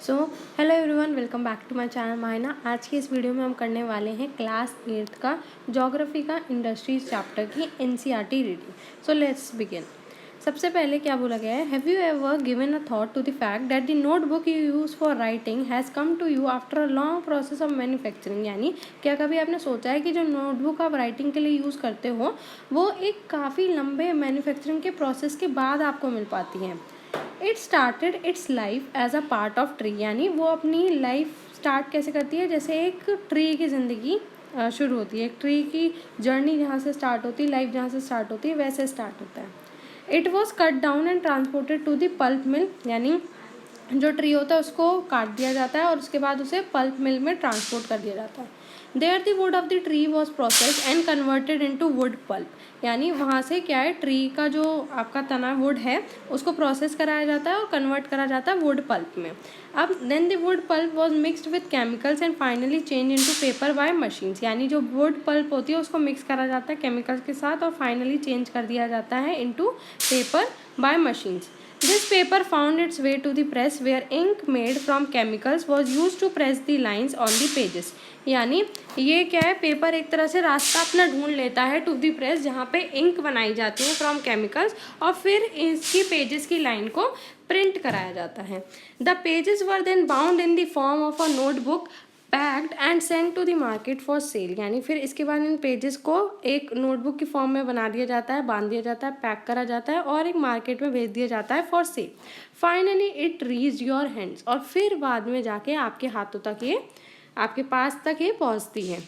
So hello everyone, welcome back to my channel Maina. आज की इस वीडियो में हम करने वाले हैं क्लास 8th का ज्योग्राफी का इंडस्ट्रीज चैप्टर की NCERT reading. So let's begin. सबसे पहले क्या बोला गया है, have you ever given a thought to the fact that the notebook you use for writing has come to you after a long process of manufacturing. यानी क्या कभी आपने सोचा है कि जो नोटबुक आप राइटिंग के लिए यूज़ करते हो वो एक काफ़ी लंबे मैन्युफैक्चरिंग के प्रोसेस के बाद आपको मिल पाती है। It started its life as a part of tree. यानी वो अपनी लाइफ स्टार्ट कैसे करती है, जैसे एक ट्री की ज़िंदगी शुरू होती है, एक ट्री की जर्नी जहाँ से स्टार्ट होती है, लाइफ जहाँ से स्टार्ट होती है वैसे स्टार्ट होता है। It was cut down and transported to the pulp mill. यानी जो ट्री होता है उसको काट दिया जाता है और उसके बाद उसे पल्प मिल में ट्रांसपोर्ट कर दिया जाता है। There the wood of the tree was processed and converted into wood pulp. यानी वहाँ से क्या है, ट्री का जो आपका तना वुड है उसको प्रोसेस कराया जाता है और कन्वर्ट करा जाता है वुड पल्प में। अब then the wood pulp was mixed with chemicals and finally change into paper by machines. यानी जो वुड पल्प होती है उसको मिक्स करा जाता है केमिकल्स के साथ और फाइनली चेंज कर दिया जाता है into paper by machines. This paper found its way to the press where ink made from chemicals was used to press the lines on the pages। यानी ये क्या है, पेपर एक तरह से रास्ता अपना ढूंढ लेता है टू दी प्रेस जहाँ पे इंक बनाई जाती है फ्रॉम केमिकल्स और फिर इसकी पेजेस की लाइन को प्रिंट कराया जाता है। The pages were then bound in the form of a notebook packed and send to the market for sale. यानी फिर इसके बाद इन पेजेस को एक नोटबुक की फॉर्म में बना दिया जाता है, बांध दिया जाता है, पैक करा जाता है और एक मार्केट में भेज दिया जाता है for sale. Finally it reach your hands. और फिर बाद में जाके आपके हाथों तक ये, आपके पास तक ये पहुंचती है।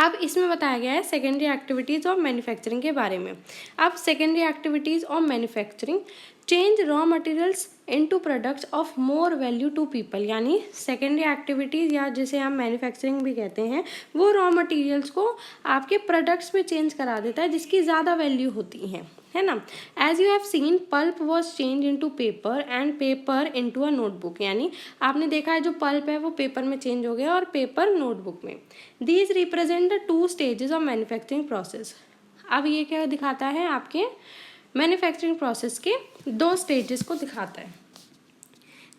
अब इसमें बताया गया है सेकेंडरी एक्टिविटीज़ ऑफ मैन्युफैक्चरिंग के बारे में। अब secondary activities of manufacturing change raw materials into products of more value to people. यानी सेकेंडरी एक्टिविटीज़ या जिसे हम मैन्युफैक्चरिंग भी कहते हैं वो रॉ मटेरियल्स को आपके प्रोडक्ट्स में चेंज करा देता है जिसकी ज़्यादा वैल्यू होती है ना। As you have seen pulp was change into paper and paper into a notebook. यानी आपने देखा है जो पल्प है वो पेपर में चेंज हो गया और पेपर नोटबुक में। These represent the 2 stages of manufacturing process. अब ये क्या दिखाता है, आपके मैन्युफैक्चरिंग प्रोसेस के 2 स्टेजेस को दिखाता है।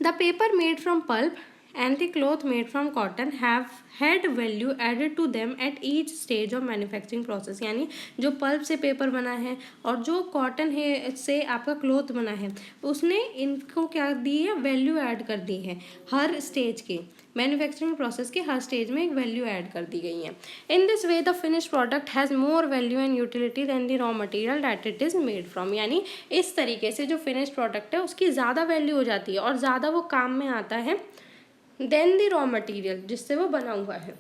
The paper made from pulp and the cloth made from cotton have had value added to them at each stage of manufacturing process। यानी जो पल्प से पेपर बना है और जो कॉटन है से आपका क्लॉथ बना है उसने इनको क्या दी है, वैल्यू ऐड कर दी है। हर स्टेज के मैन्युफैक्चरिंग प्रोसेस के हर स्टेज में एक वैल्यू ऐड कर दी गई है। In this way the finish product has more value and utility than the raw material that it is made from. यानी इस तरीके से जो फिनिश प्रोडक्ट है उसकी ज़्यादा वैल्यू हो जाती है और ज़्यादा वो काम में आता है देन द रॉ मटेरियल जिससे वो बना हुआ है।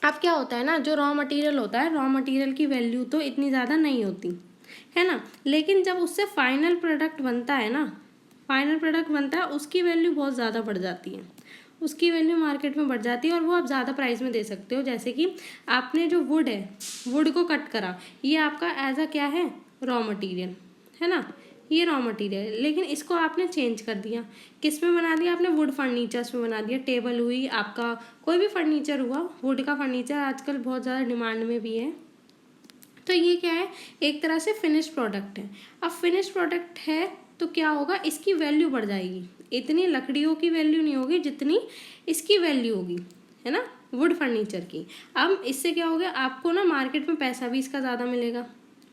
अब क्या होता है ना, जो रॉ मटेरियल होता है, रॉ मटेरियल की वैल्यू तो इतनी ज़्यादा नहीं होती है ना, लेकिन जब उससे फाइनल प्रोडक्ट बनता है ना, फाइनल प्रोडक्ट बनता है उसकी वैल्यू बहुत ज़्यादा बढ़ जाती है, उसकी वैल्यू मार्केट में बढ़ जाती है और वो आप ज़्यादा प्राइस में दे सकते हो। जैसे कि आपने जो वुड है, वुड को कट करा, ये आपका एज अ क्या है, रॉ मटेरियल है ना, ये रॉ मटेरियल, लेकिन इसको आपने चेंज कर दिया, किस में बना दिया आपने, वुड फर्नीचर्स में बना दिया। टेबल हुई, आपका कोई भी फर्नीचर हुआ, वुड का फर्नीचर आजकल बहुत ज़्यादा डिमांड में भी है। तो ये क्या है, एक तरह से फिनिश प्रोडक्ट है। अब फिनिश प्रोडक्ट है तो क्या होगा, इसकी वैल्यू बढ़ जाएगी। इतनी लकड़ियों की वैल्यू नहीं होगी जितनी इसकी वैल्यू होगी, है ना, वुड फर्नीचर की। अब इससे क्या हो गया, आपको ना मार्केट में पैसा भी इसका ज़्यादा मिलेगा,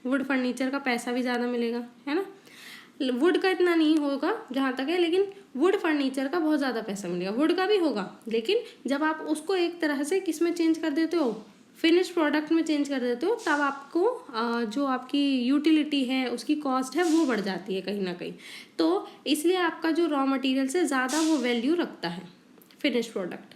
वुड फर्नीचर का पैसा भी ज़्यादा मिलेगा, है ना। वुड का इतना नहीं होगा जहाँ तक है, लेकिन वुड फर्नीचर का बहुत ज़्यादा पैसा मिलेगा। वुड का भी होगा, लेकिन जब आप उसको एक तरह से किस में चेंज कर देते हो, फिनिश प्रोडक्ट में चेंज कर देते हो, तब आपको जो आपकी यूटिलिटी है, उसकी कॉस्ट है, वो बढ़ जाती है कहीं ना कहीं। तो इसलिए आपका जो रॉ मटेरियल से ज़्यादा वो वैल्यू रखता है फिनिश प्रोडक्ट।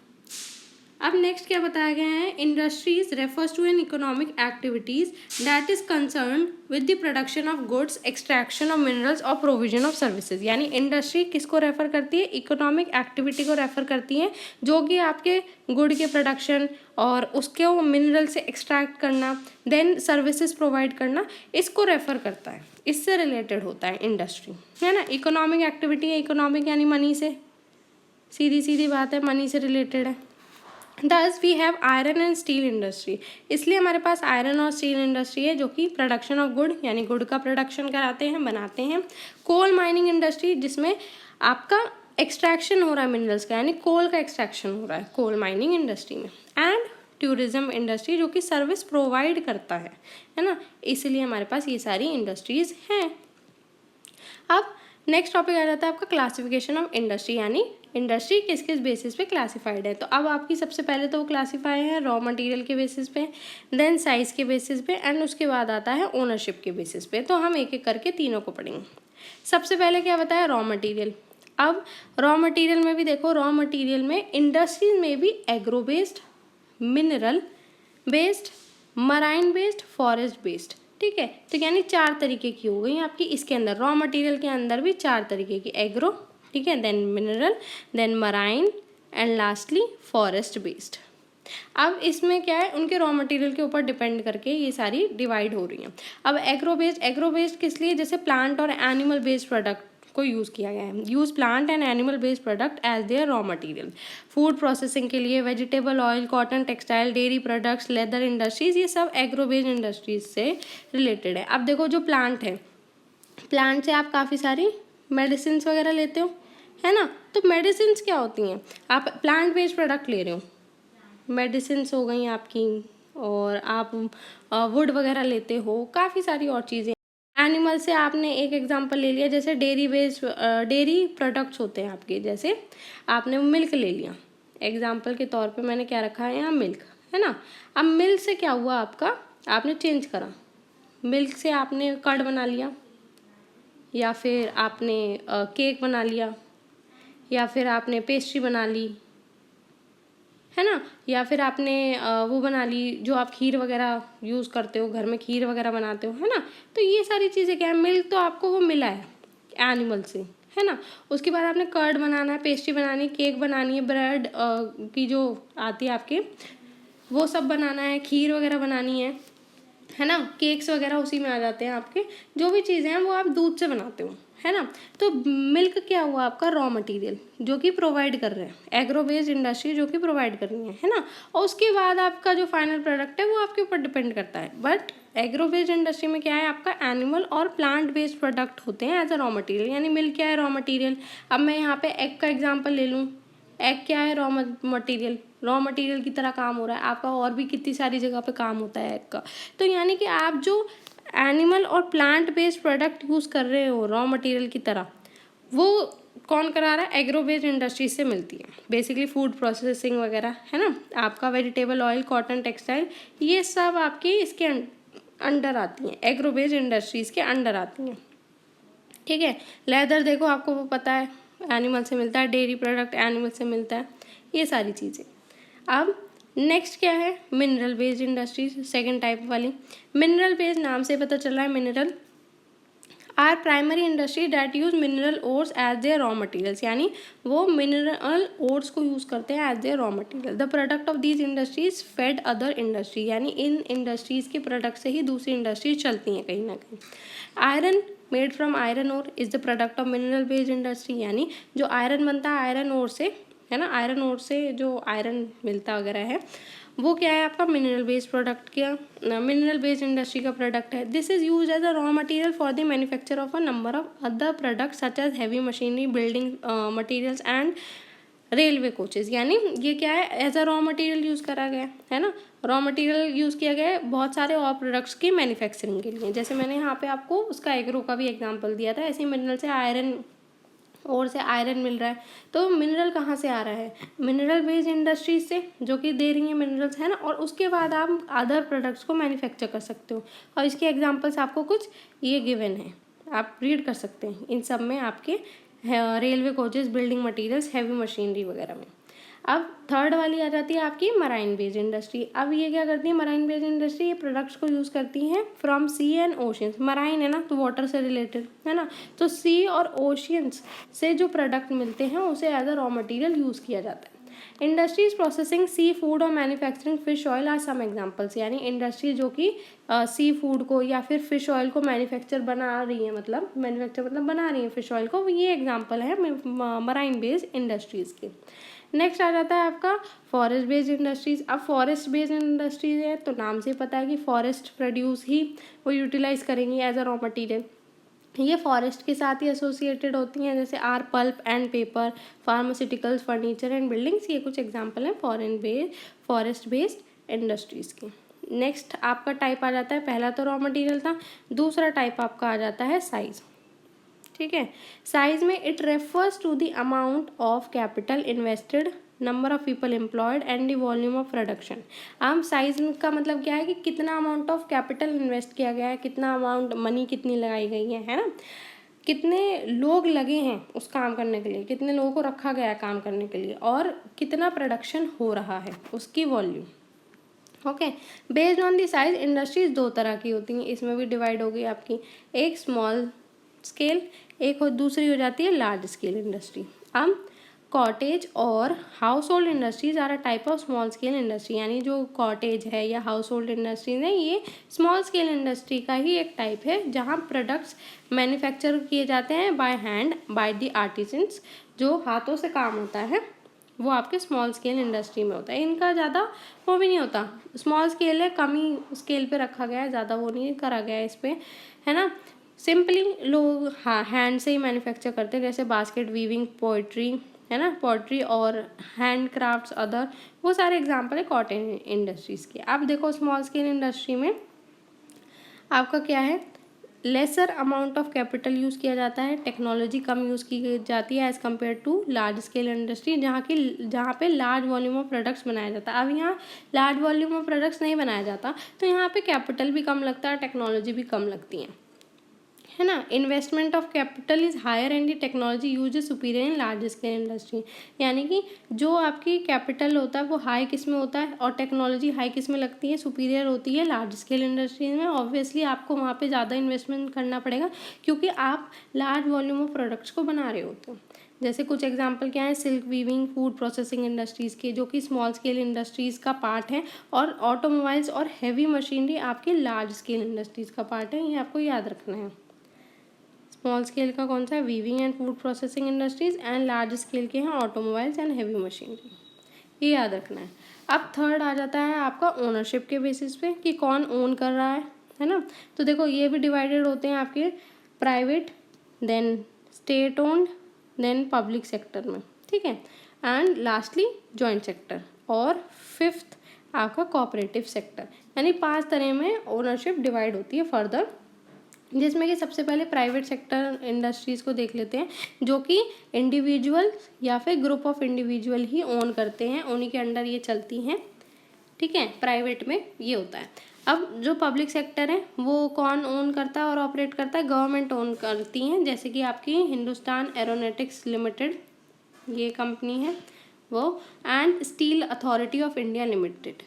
अब नेक्स्ट क्या बताया गया है, industries refers to an economic activities that is concern with the production of goods, extraction of minerals और प्रोविजन ऑफ सर्विसेज। यानी इंडस्ट्री किसको रेफर करती है, इकोनॉमिक एक्टिविटी को रेफर करती है जो कि आपके गुड के प्रोडक्शन और उसके वो मिनरल से एक्सट्रैक्ट करना, देन सर्विसेज प्रोवाइड करना, इसको रेफर करता है, इससे रिलेटेड होता है इंडस्ट्री, है ना। इकोनॉमिक एक्टिविटी है, इकोनॉमिक यानी मनी से, सीधी सीधी बात है, मनी से रिलेटेड है। Thus we have iron and steel industry। इसलिए हमारे पास आयरन और स्टील इंडस्ट्री है जो कि प्रोडक्शन ऑफ गुड यानी गुड का प्रोडक्शन कराते हैं, बनाते हैं। कोल माइनिंग इंडस्ट्री जिसमें आपका एक्सट्रैक्शन हो रहा है मिनरल्स का, यानी कोल का एक्सट्रैक्शन हो रहा है कोल माइनिंग इंडस्ट्री में। एंड टूरिज्म इंडस्ट्री जो कि सर्विस प्रोवाइड करता है ना, इसलिए हमारे पास ये सारी इंडस्ट्रीज हैं। अब नेक्स्ट टॉपिक आ जाता है आपका क्लासिफिकेशन ऑफ इंडस्ट्री, यानी इंडस्ट्री किस किस बेसिस पे क्लासिफाइड है। तो अब आपकी सबसे पहले तो वो क्लासीफाई है रॉ मटेरियल के बेसिस पे, देन साइज के बेसिस पे, एंड उसके बाद आता है ओनरशिप के बेसिस पे। तो हम एक एक करके तीनों को पढ़ेंगे। सबसे पहले क्या बताया, रॉ मटेरियल। अब रॉ मटेरियल में भी देखो, रॉ मटेरियल में इंडस्ट्रीज में भी agro based, mineral based, marine based, forest based, ठीक है। तो यानी 4 तरीके की हो गई आपकी इसके अंदर, रॉ मटेरियल के अंदर भी 4 तरीके की, एग्रो, ठीक है, then mineral, then marine, and lastly forest based. अब इसमें क्या है, उनके रॉ मटेरियल के ऊपर डिपेंड करके ये सारी डिवाइड हो रही हैं। अब एग्रो बेस्ड किस लिए, जैसे प्लांट और एनिमल बेस्ड प्रोडक्ट को यूज़ किया गया है। Use plant and animal based product as their raw material. Food processing के लिए vegetable oil, cotton, textile, dairy products, leather industries, ये सब एग्रो बेस्ड इंडस्ट्रीज से रिलेटेड है। अब देखो जो प्लांट है, प्लांट से आप काफ़ी सारी मेडिसिन वगैरह लेते हो, है ना। तो मेडिसिन क्या होती हैं, आप प्लांट बेस्ड प्रोडक्ट ले रहे हो, मेडिसिन हो गई आपकी, और आप वुड वगैरह लेते हो, काफ़ी सारी और चीज़ें। एनिमल से आपने एक एग्जांपल ले लिया, जैसे डेयरी बेस्ड डेयरी प्रोडक्ट्स होते हैं आपके, जैसे आपने मिल्क ले लिया एग्जांपल के तौर पे, मैंने क्या रखा है यहाँ, मिल्क, है ना। अब मिल्क से क्या हुआ आपका, आपने चेंज करा, मिल्क से आपने कर्ड बना लिया, या फिर आपने केक बना लिया, या फिर आपने पेस्ट्री बना ली, है ना, या फिर आपने वो बना ली जो आप खीर वगैरह यूज़ करते हो, घर में खीर वगैरह बनाते हो, है ना। तो ये सारी चीज़ें क्या है, मिल्क तो आपको वो मिला है एनिमल से, है ना। उसके बाद आपने कर्ड बनाना है, पेस्ट्री बनानी है, केक बनानी है, ब्रेड की जो आती है आपके, वो सब बनाना है, खीर वगैरह बनानी है ना। केक्स वगैरह उसी में आ जाते हैं आपके, जो भी चीज़ें हैं वो आप दूध से बनाते हो, है ना। तो मिल्क क्या हुआ आपका, रॉ मटेरियल जो कि प्रोवाइड कर रहे हैं एग्रो बेस्ड इंडस्ट्री, जो कि प्रोवाइड कर रही है ना। और उसके बाद आपका जो फाइनल प्रोडक्ट है वो आपके ऊपर डिपेंड करता है। बट एग्रो बेस्ड इंडस्ट्री में क्या है, आपका एनिमल और प्लांट बेस्ड प्रोडक्ट होते हैं एज अ रॉ मटेरियल, यानी मिल्क क्या है, रॉ मटेरियल। अब मैं यहाँ पे एग का एग्जाम्पल ले लूँ, एग क्या है, रॉ मटेरियल की तरह काम हो रहा है आपका, और भी कितनी सारी जगह पे काम होता है एग का। तो यानी कि आप जो एनिमल और प्लांट बेस्ड प्रोडक्ट यूज़ कर रहे हो रॉ मटेरियल की तरह, वो कौन करा रहा है, एग्रो बेस्ड इंडस्ट्री से मिलती है बेसिकली, फूड प्रोसेसिंग वगैरह, है ना। आपका वेजिटेबल ऑयल, कॉटन, टेक्सटाइल, ये सब आपकी इसके अंडर आती हैं, एग्रो बेस्ड इंडस्ट्रीज के अंडर आती हैं, ठीक है। लेदर देखो आपको वो पता है एनिमल से मिलता है, डेयरी प्रोडक्ट एनिमल से मिलता है, ये सारी चीज़ें। अब नेक्स्ट क्या है, mineral based industries, second type वाली। मिनरल बेस्ड नाम से पता चल रहा है, mineral are primary industry that use mineral ores as their raw materials, यानी वो मिनरल ओर्स को यूज़ करते हैं as their raw material. The product of these industries fed other industry, यानी इन इंडस्ट्रीज़ के प्रोडक्ट से ही दूसरी इंडस्ट्रीज चलती हैं कहीं ना कहीं। Iron made from iron ore is the product of mineral based industry, यानी जो आयरन बनता है आयरन ओर से, है ना, आयरन ओर से जो आयरन मिलता वगैरह है, वो क्या है आपका मिनरल बेस्ड प्रोडक्ट का, मिनरल बेस्ड इंडस्ट्री का प्रोडक्ट है। This is use as a raw material for the manufacture of a number of other products such as heavy machinery, building materials and railway coaches, यानी ये क्या है, as a raw material use करा गया है ना, raw material use किया गया है बहुत सारे और प्रोडक्ट्स की मैन्युफैक्चरिंग के लिए। जैसे मैंने यहाँ पे आपको उसका एग्रो का भी एग्जांपल दिया था, ऐसे मिनरल से आयरन और से आयरन मिल रहा है, तो मिनरल कहाँ से आ रहा है, मिनरल बेस्ड इंडस्ट्रीज से, जो कि दे रही है मिनरल्स, है ना। और उसके बाद आप अदर प्रोडक्ट्स को मैन्युफैक्चर कर सकते हो, और इसके एग्जांपल्स आपको कुछ ये गिवन है, आप रीड कर सकते हैं। इन सब में आपके railway coaches, building materials, heavy machinery वगैरह में। अब थर्ड वाली आ जाती है आपकी मराइन बेस्ड इंडस्ट्री। अब ये क्या करती है मराइन बेस्ड इंडस्ट्री, ये प्रोडक्ट्स को यूज़ करती हैं from sea and oceans. Marine है ना, तो वाटर से रिलेटेड, है ना, तो सी और ओशियंस से जो प्रोडक्ट मिलते हैं उसे as a raw material use किया जाता है। इंडस्ट्रीज प्रोसेसिंग सी फूड और manufacturing fish oil are some examples, यानी इंडस्ट्री जो कि सी फूड को या फिर फिश ऑयल को मैन्युफैक्चर बना रही है, मतलब मैन्युफैक्चर मतलब बना रही है फिश ऑयल को, ये एग्जाम्पल है मराइन बेस्ड इंडस्ट्रीज़ के। नेक्स्ट आ जाता है आपका फॉरेस्ट बेस्ड इंडस्ट्रीज। अब फॉरेस्ट बेस्ड इंडस्ट्रीज है तो नाम से पता है कि फॉरेस्ट प्रोड्यूस ही वो यूटिलाइज करेंगी एज अ रॉ मटेरियल। ये फॉरेस्ट के साथ ही एसोसिएटेड होती हैं, जैसे are pulp and paper, pharmaceuticals, furniture and buildings. ये कुछ एग्जांपल हैं फॉरेस्ट बेस्ड इंडस्ट्रीज़ के। नेक्स्ट आपका टाइप आ जाता है, पहला तो रॉ मटेरियल था, दूसरा टाइप आपका आ जाता है साइज। ठीक है, साइज में it refers to the amount of capital invested, number of people employed and the volume of production. अब साइज का मतलब क्या है कि कितना अमाउंट ऑफ कैपिटल इन्वेस्ट किया गया है, कितना अमाउंट मनी कितनी लगाई गई है ना, कितने लोग लगे हैं उस काम करने के लिए, कितने लोगों को रखा गया है काम करने के लिए, और कितना प्रोडक्शन हो रहा है, उसकी volume. Okay, based on the size industries दो तरह की होती हैं, इसमें भी डिवाइड हो गई आपकी, एक स्मॉल स्केल, एक दूसरी हो जाती है लार्ज स्केल इंडस्ट्री। अब कॉटेज और household industries are a type of small scale industry, यानी जो कॉटेज है या हाउस होल्ड इंडस्ट्रीज है ये स्मॉल स्केल इंडस्ट्री का ही एक टाइप है, जहाँ प्रोडक्ट्स मैन्युफैक्चर किए जाते हैं by hand by the artisans, जो हाथों से काम होता है वो आपके स्मॉल स्केल इंडस्ट्री में होता है। इनका ज़्यादा वो भी नहीं होता, स्मॉल स्केल है, कम ही स्केल पे रखा गया है, ज़्यादा वो नहीं करा गया है इस पर, है ना। सिंपली लोग हाँ हैंड से ही मैन्युफैक्चर करते हैं, जैसे बास्केट वीविंग, पोइट्री, है ना, पोइट्री और हैंड क्राफ्ट्स अदर, वो सारे एग्जांपल है कॉटन इंडस्ट्रीज़ के। अब देखो स्मॉल स्केल इंडस्ट्री में आपका क्या है, lesser amount of capital use किया जाता है, टेक्नोलॉजी कम यूज़ की जाती है as compare to large scale industry, जहाँ पे लार्ज वॉल्यूम ऑफ प्रोडक्ट्स बनाया जाता है। अब यहाँ लार्ज वॉल्यूम ऑफ प्रोडक्ट्स नहीं बनाया जाता, तो यहाँ पे कैपिटल भी कम लगता है, टेक्नोलॉजी भी कम लगती है, है ना। Investment of capital is higher and the technology use is superior in large scale industry, यानी कि जो आपकी कैपिटल होता है वो हाई किस में होता है और टेक्नोलॉजी हाई किस में लगती है, सुपीरियर होती है लार्ज स्केल इंडस्ट्री में। ऑब्वियसली आपको वहाँ पे ज़्यादा इन्वेस्टमेंट करना पड़ेगा, क्योंकि आप लार्ज वॉल्यूम ऑफ प्रोडक्ट्स को बना रहे होते हो। जैसे कुछ एग्जांपल क्या है, silk weaving, food processing industries के, जो कि स्मॉल स्केल इंडस्ट्रीज़ का पार्ट है, और ऑटोमोबाइल्स और हैवी मशीनरी आपके लार्ज स्केल इंडस्ट्रीज़ का पार्ट है, ये आपको याद रखना है। स्मॉल स्केल का कौन सा है, weaving and food processing industries, and large scale के हैं ऑटोमोबाइल्स एंड हैवी मशीनरी, ये याद रखना है। अब थर्ड आ जाता है आपका ओनरशिप के बेसिस पे कि कौन ओन कर रहा है ना। तो देखो ये भी डिवाइडेड होते हैं आपके private, then state owned, then public sector में, ठीक है, एंड लास्टली जॉइंट सेक्टर, और फिफ्थ आपका कोऑपरेटिव सेक्टर, यानी 5 तरह में ओनरशिप डिवाइड होती है फर्दर, जिसमें कि सबसे पहले प्राइवेट सेक्टर इंडस्ट्रीज़ को देख लेते हैं, जो कि इंडिविजुअल या फिर group of individual he own करते हैं, उन्हीं के अंडर ये चलती हैं, ठीक है, प्राइवेट में ये होता है। अब जो पब्लिक सेक्टर है वो कौन ओन करता है और ऑपरेट करता है, गवर्नमेंट ओन करती हैं, जैसे कि आपकी हिंदुस्तान एरोनॉटिक्स लिमिटेड ये कंपनी है वो, and steel authority of India limited,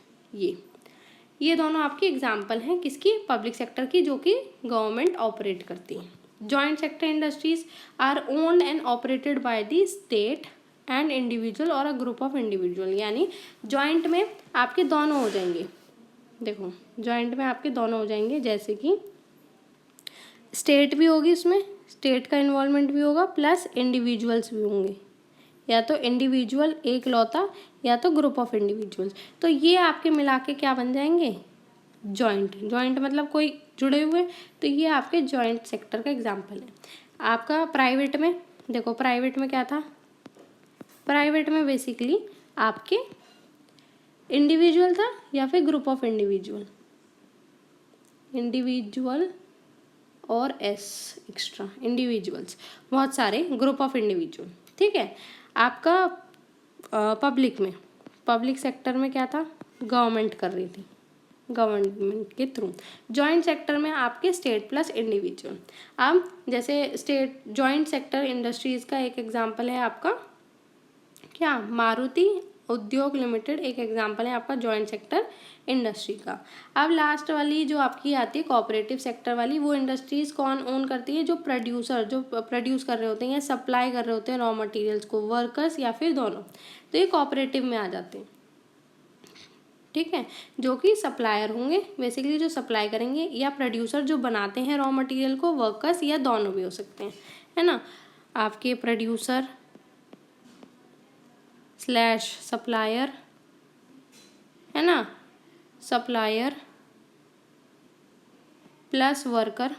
ये दोनों आपकी एग्जाम्पल हैं किसकी, पब्लिक सेक्टर की, जो कि गवर्नमेंट ऑपरेट करती हैं। Joint sector industries are owned and operated by the state and individual और अ ग्रुप ऑफ इंडिविजुअल, यानी जॉइंट में आपके दोनों हो जाएंगे, देखो जॉइंट में आपके दोनों हो जाएंगे, जैसे कि स्टेट भी होगी, उसमें स्टेट का इन्वॉल्वमेंट भी होगा, प्लस इंडिविजुअल्स भी होंगे, या तो इंडिविजुअल एक लौता या तो ग्रुप ऑफ इंडिविजुअल्स, तो ये आपके मिला के क्या बन जाएंगे, जॉइंट। जॉइंट मतलब कोई जुड़े हुए, तो ये आपके जॉइंट सेक्टर का एग्जांपल है। आपका प्राइवेट में देखो, प्राइवेट में क्या था, प्राइवेट में बेसिकली आपके इंडिविजुअल था या फिर ग्रुप ऑफ इंडिविजुअल, इंडिविजुअल और एस एक्स्ट्रा, इंडिविजुअल्स बहुत सारे, ग्रुप ऑफ इंडिविजुअल, ठीक है। आपका पब्लिक में, पब्लिक सेक्टर में क्या था, गवर्नमेंट कर रही थी, गवर्नमेंट के थ्रू। जॉइंट सेक्टर में आपके स्टेट प्लस इंडिविजुअल। अब जैसे स्टेट जॉइंट सेक्टर इंडस्ट्रीज का एक एग्जांपल है आपका क्या, मारुति उद्योग लिमिटेड एक एग्जांपल है आपका जॉइंट सेक्टर इंडस्ट्री का। अब लास्ट वाली जो आपकी आती है कोऑपरेटिव सेक्टर वाली, वो इंडस्ट्रीज कौन ओन करती है, जो प्रोड्यूस कर रहे होते हैं या सप्लाई कर रहे होते हैं रॉ मटेरियल्स को, वर्कर्स या फिर दोनों, तो ये कोऑपरेटिव में आ जाते हैं, ठीक है, जो कि सप्लायर होंगे बेसिकली, जो सप्लाई करेंगे, या प्रोड्यूसर जो बनाते हैं रॉ मटेरियल को, वर्कर्स या दोनों भी हो सकते हैं, है ना। आपके प्रोड्यूसर स्लैश सप्लायर, है ना, सप्लायर प्लस वर्कर,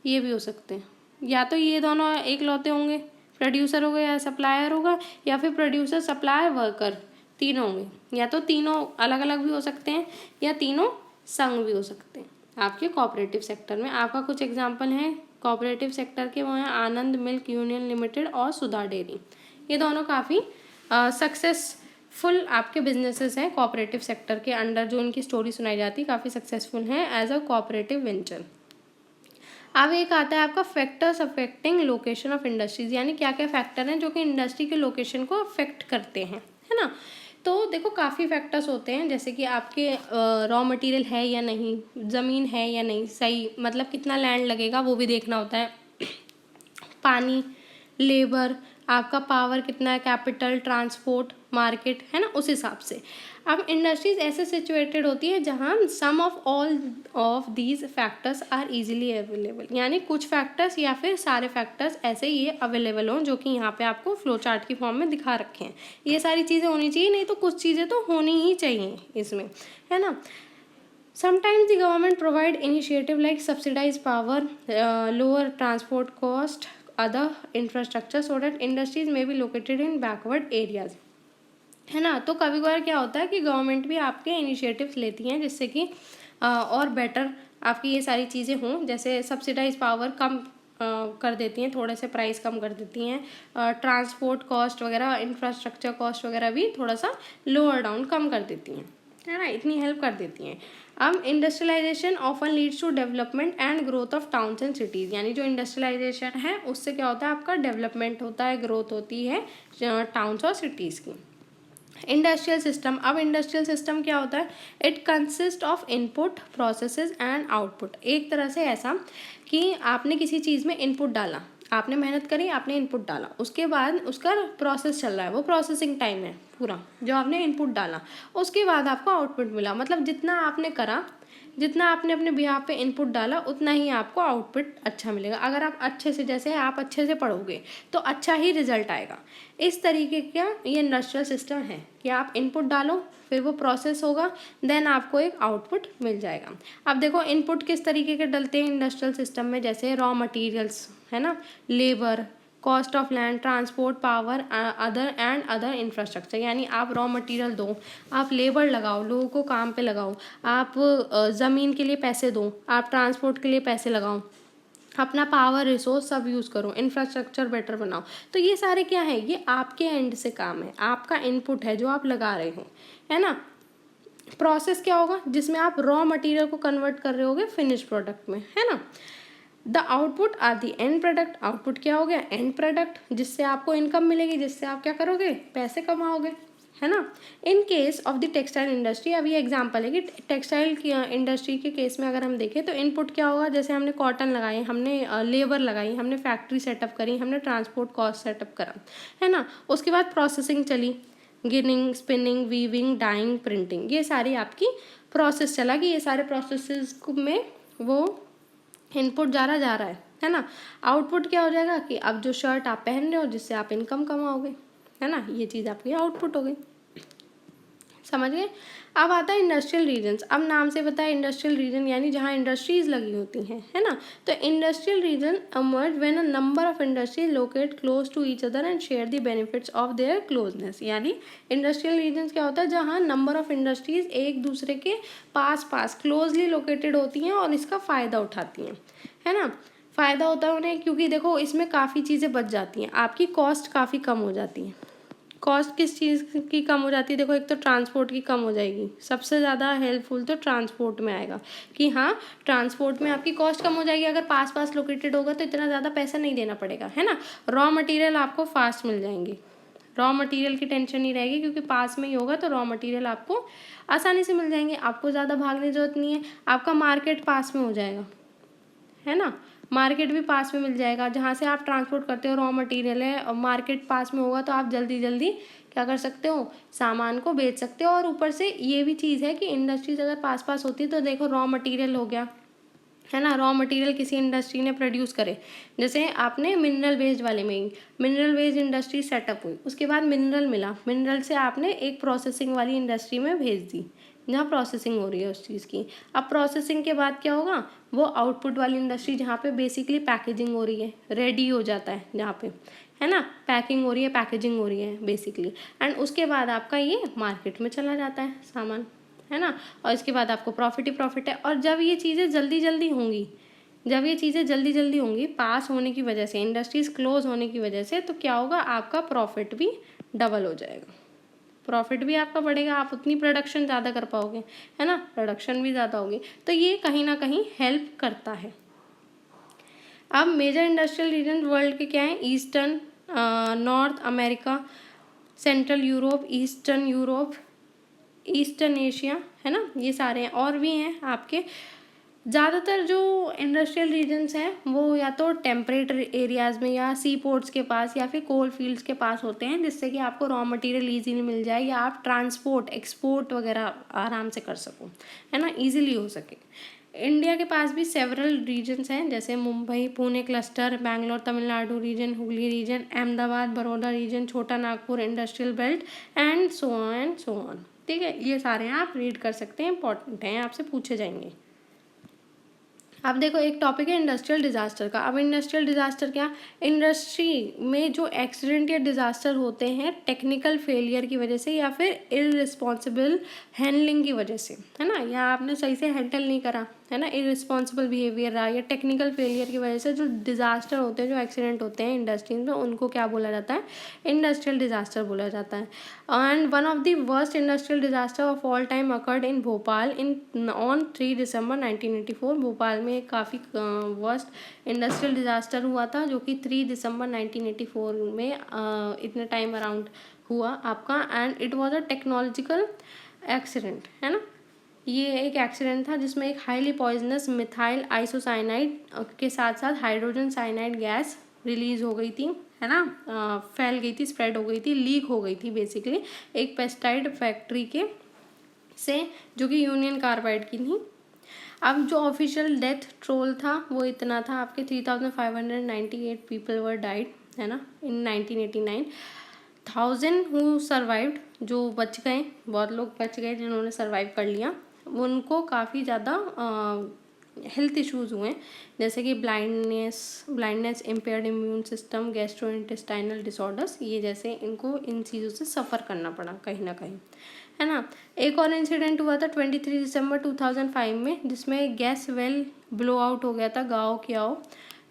ये भी हो सकते हैं, या तो ये दोनों एक लौते होंगे, प्रोड्यूसर होगा या सप्लायर होगा, या फिर प्रोड्यूसर सप्लायर वर्कर तीनों होंगे, या तो तीनों अलग अलग भी हो सकते हैं या तीनों संग भी हो सकते हैं आपके कोऑपरेटिव सेक्टर में। आपका कुछ एग्जांपल हैं कोऑपरेटिव सेक्टर के, वो हैं आनंद मिल्क यूनियन लिमिटेड और सुधा डेयरी। ये दोनों काफ़ी सक्सेसफुल आपके बिजनेसेस हैं कोऑपरेटिव सेक्टर के अंडर, जो उनकी स्टोरी सुनाई जाती है काफ़ी सक्सेसफुल हैं एज अ कोऑपरेटिव वेंचर। अब एक आता है आपका factors affecting location of industries, यानी क्या क्या फैक्टर हैं जो कि इंडस्ट्री के लोकेशन को अफेक्ट करते हैं, है ना। तो देखो काफ़ी फैक्टर्स होते हैं, जैसे कि आपके रॉ मटेरियल है या नहीं, ज़मीन है या नहीं सही, मतलब कितना लैंड लगेगा वो भी देखना होता है, पानी, लेबर, आपका पावर कितना है, कैपिटल, ट्रांसपोर्ट, मार्केट, है ना, उस हिसाब से। अब इंडस्ट्रीज ऐसे सिचुएटेड होती है जहाँ some of all of these factors are easily available, यानी कुछ फैक्टर्स या फिर सारे फैक्टर्स ऐसे ये अवेलेबल हों, जो कि यहाँ पे आपको फ्लो चार्ट की फॉर्म में दिखा रखे हैं। ये सारी चीज़ें होनी चाहिए, नहीं तो कुछ चीज़ें तो होनी ही चाहिए इसमें, है ना। Sometimes the government provide initiative like subsidized power, lower transport cost, other infrastructure so that industries may be located in backward areas, है ना। तो कभी कभार क्या होता है कि गवर्नमेंट भी आपके इनिशिएटिव्स लेती हैं जिससे कि और बेटर आपकी ये सारी चीज़ें हों, जैसे सब्सिडाइज पावर कम कर देती हैं, थोड़े से प्राइस कम कर देती हैं, ट्रांसपोर्ट कॉस्ट वगैरह, इंफ्रास्ट्रक्चर कॉस्ट वगैरह भी थोड़ा सा लोअर डाउन कम कर देती हैं, है ना, इतनी हेल्प कर देती हैं। अब industrialization often leads to development and growth of towns and cities, यानी जो इंडस्ट्रियलाइजेशन है उससे क्या होता है, आपका डेवलपमेंट होता है, ग्रोथ होती है टाउन्स और सिटीज़ की। इंडस्ट्रियल सिस्टम, अब इंडस्ट्रियल सिस्टम क्या होता है, it consist of input, processes and output. एक तरह से ऐसा कि आपने किसी चीज़ में इनपुट डाला, आपने मेहनत करी, आपने इनपुट डाला, उसके बाद उसका प्रोसेस चल रहा है, वो प्रोसेसिंग टाइम है पूरा, जो आपने इनपुट डाला उसके बाद आपको आउटपुट मिला, मतलब जितना आपने करा, जितना आपने अपने बिहाफ पे इनपुट डाला उतना ही आपको आउटपुट अच्छा मिलेगा। अगर आप अच्छे से, जैसे आप अच्छे से पढ़ोगे तो अच्छा ही रिजल्ट आएगा। इस तरीके का ये इंडस्ट्रियल सिस्टम है कि आप इनपुट डालो, फिर वो प्रोसेस होगा, देन आपको एक आउटपुट मिल जाएगा। अब देखो इनपुट किस तरीके के डलते हैं इंडस्ट्रियल सिस्टम में, जैसे रॉ मटेरियल्स, है ना, labour, cost of land, transport, power, other infrastructure, यानी आप रॉ मटेरियल दो, आप लेबर लगाओ, लोगों को काम पे लगाओ, आप ज़मीन के लिए पैसे दो, आप ट्रांसपोर्ट के लिए पैसे लगाओ, अपना पावर रिसोर्स सब यूज़ करो, इंफ्रास्ट्रक्चर बेटर बनाओ। तो ये सारे क्या है, ये आपके एंड से काम है, आपका इनपुट है जो आप लगा रहे हो, है ना। प्रोसेस क्या होगा, जिसमें आप रॉ मटेरियल को कन्वर्ट कर रहे होगे फिनिश प्रोडक्ट में, है ना। The output are the end product, output क्या हो गया, एंड प्रोडक्ट, जिससे आपको इनकम मिलेगी, जिससे आप क्या करोगे, पैसे कमाओगे, है ना। In case of the textile industry, अब ये एग्जांपल है कि टेक्सटाइल की इंडस्ट्री के केस में अगर हम देखें तो इनपुट क्या होगा, जैसे हमने कॉटन लगाई, हमने लेबर लगाई, हमने फैक्ट्री सेटअप करी, हमने ट्रांसपोर्ट कॉस्ट सेटअप करा, है ना। उसके बाद प्रोसेसिंग चली, ginning, spinning, weaving, dyeing, printing, ये सारी आपकी प्रोसेस चला कि ये सारे प्रोसेसेस में वो इनपुट जा रहा है ना। आउटपुट क्या हो जाएगा कि अब जो शर्ट आप पहन रहे हो जिससे आप इनकम कमाओगे, है ना, ये चीज़ आपकी आउटपुट हो गई, समझ गए। अब आता है इंडस्ट्रियल रीजन्स, अब नाम से पता है इंडस्ट्रियल रीजन यानी जहाँ इंडस्ट्रीज लगी होती हैं, है ना। तो industrial region emerge when a number of industries locate close to each other and share the benefits of their closeness, यानी इंडस्ट्रियल रीजन्स क्या होता है, जहाँ नंबर ऑफ इंडस्ट्रीज एक दूसरे के पास क्लोजली लोकेटेड होती हैं और इसका फ़ायदा उठाती हैं, है ना। फ़ायदा होता है उन्हें क्योंकि देखो इसमें काफ़ी चीज़ें बच जाती हैं, आपकी कॉस्ट काफ़ी कम हो जाती है। कॉस्ट किस चीज़ की कम हो जाती है, देखो एक तो ट्रांसपोर्ट की कम हो जाएगी, सबसे ज़्यादा हेल्पफुल तो ट्रांसपोर्ट में आएगा कि हाँ ट्रांसपोर्ट में आपकी कॉस्ट कम हो जाएगी, अगर पास लोकेटेड होगा तो इतना ज़्यादा पैसा नहीं देना पड़ेगा, है ना। रॉ मटेरियल आपको फास्ट मिल जाएंगे, रॉ मटेरियल की टेंशन नहीं रहेगी क्योंकि पास में ही होगा तो रॉ मटेरियल आपको आसानी से मिल जाएंगे, आपको ज़्यादा भागने की जरूरत नहीं है, आपका मार्केट पास में हो जाएगा, है ना। मार्केट भी पास में मिल जाएगा, जहाँ से आप ट्रांसपोर्ट करते हो रॉ मटेरियल है और मार्केट पास में होगा तो आप जल्दी जल्दी क्या कर सकते हो, सामान को बेच सकते हो। और ऊपर से ये भी चीज़ है कि इंडस्ट्रीज अगर पास होती है तो देखो रॉ मटेरियल हो गया, है ना, रॉ मटेरियल किसी इंडस्ट्री ने प्रोड्यूस करे, जैसे आपने मिनरल वेस्ट वाले में ही मिनरल वेस्ट इंडस्ट्री सेटअप हुई, उसके बाद मिनरल मिला, मिनरल से आपने एक प्रोसेसिंग वाली इंडस्ट्री में भेज दी, जहाँ प्रोसेसिंग हो रही है उस चीज़ की। अब प्रोसेसिंग के बाद क्या होगा, वो आउटपुट वाली इंडस्ट्री जहाँ पे बेसिकली पैकेजिंग हो रही है, रेडी हो जाता है जहाँ पे, है ना, पैकिंग हो रही है, पैकेजिंग हो रही है बेसिकली, एंड उसके बाद आपका ये मार्केट में चला जाता है सामान, है ना, और इसके बाद आपको प्रॉफिट ही प्रॉफिट है। और जब ये चीज़ें जल्दी जल्दी होंगी पास होने की वजह से, इंडस्ट्रीज क्लोज होने की वजह से, तो क्या होगा, आपका प्रॉफिट भी डबल हो जाएगा, प्रॉफिट भी आपका बढ़ेगा, आप उतनी प्रोडक्शन ज़्यादा कर पाओगे, है ना, प्रोडक्शन भी ज़्यादा होगी, तो ये कहीं ना कहीं हेल्प करता है। अब मेजर इंडस्ट्रियल रीजन वर्ल्ड के क्या हैं, eastern, north America, central Europe, eastern Asia, है ना, ये सारे हैं, और भी हैं आपके। ज़्यादातर जो इंडस्ट्रियल रीजन्स हैं वो या तो टेम्परेट एरियाज़ में या सी पोर्ट्स के पास या फिर कोल फील्ड्स के पास होते हैं, जिससे कि आपको रॉ मटेरियल ईजीली मिल जाए या आप ट्रांसपोर्ट एक्सपोर्ट वगैरह आराम से कर सको, है ना, ईजिली हो सके। इंडिया के पास भी सेवरल रीजन्स हैं, जैसे Mumbai Pune cluster, Bangalore Tamil Nadu region, Hugli region, Ahmedabad Baroda region, Chota Nagpur industrial belt, and so on. ठीक है, ये सारे हैं, आप रीड कर सकते हैं, इंपॉर्टेंट हैं, आपसे पूछे जाएंगे। अब देखो, एक टॉपिक है इंडस्ट्रियल डिजास्टर का। अब इंडस्ट्रियल डिजास्टर क्या, इंडस्ट्री में जो एक्सीडेंट या डिजास्टर होते हैं टेक्निकल फेलियर की वजह से या फिर इररिस्पॉन्सिबल हैंडलिंग की वजह से, है ना, या आपने सही से हैंडल नहीं करा, है ना, इररिस्पॉन्सिबल बिहेवियर रहा, या टेक्निकल फेलियर की वजह से जो डिजास्टर होते हैं, जो एक्सीडेंट होते हैं इंडस्ट्रीज में, उनको क्या बोला जाता है, इंडस्ट्रियल डिजास्टर बोला जाता है। And one of the worst industrial disaster of all time occurred in Bhopal on 3 दिसंबर 1984। भोपाल में काफ़ी वर्स्ट इंडस्ट्रियल डिजास्टर हुआ था, जो कि 3 दिसंबर 1984 में इतने टाइम अराउंड हुआ आपका, and it was a technological accident, है ना, ये एक एक्सीडेंट था जिसमें एक हाईली पॉइजनस मिथाइल आइसोसाइनाइड के साथ साथ हाइड्रोजन साइनाइड गैस रिलीज हो गई थी, है ना, फैल गई थी, स्प्रेड हो गई थी, लीक हो गई थी बेसिकली एक पेस्टाइड फैक्ट्री के से, जो कि यूनियन कार्बाइड की थी। अब जो ऑफिशियल डेथ टोल था वो इतना था आपके 3598 पीपल वर डाइड, है ना, इन 1989। 1000 हु सर्वाइव्ड, जो बच गए, बहुत लोग बच गए जिन्होंने सर्वाइव कर लिया, उनको काफ़ी ज़्यादा हेल्थ इश्यूज़ हुए, जैसे कि blindness, impaired immune system, gastrointestinal disorders, ये जैसे इनको इन चीज़ों से सफ़र करना पड़ा कहीं ना कहीं, है ना। एक और इंसिडेंट हुआ था 23 दिसंबर 2005 में, जिसमें गैस वेल ब्लो आउट हो गया था गाओ क्याओ,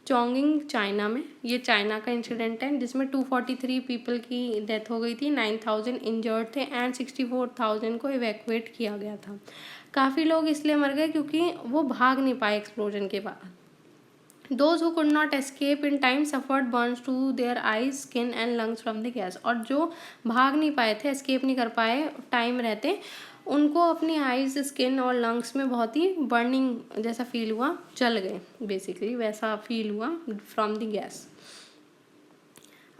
चोंगिंग, चाइना में। ये चाइना का इंसिडेंट है, जिसमें 243 पीपल की डेथ हो गई थी, 9000 इंजर्ड थे, एंड 64,000 को इवैक्यूएट किया गया था। काफ़ी लोग इसलिए मर गए क्योंकि वो भाग नहीं पाए एक्सप्लोजन के बाद। Those who could not escape in time suffered burns to their eyes, skin and lungs from the gas। और जो भाग नहीं पाए थे, एस्केप नहीं कर पाए टाइम रहते, उनको अपनी आइज, स्किन और लंग्स में बहुत ही बर्निंग जैसा फील हुआ, जल गए बेसिकली, वैसा फील हुआ फ्रॉम द गैस।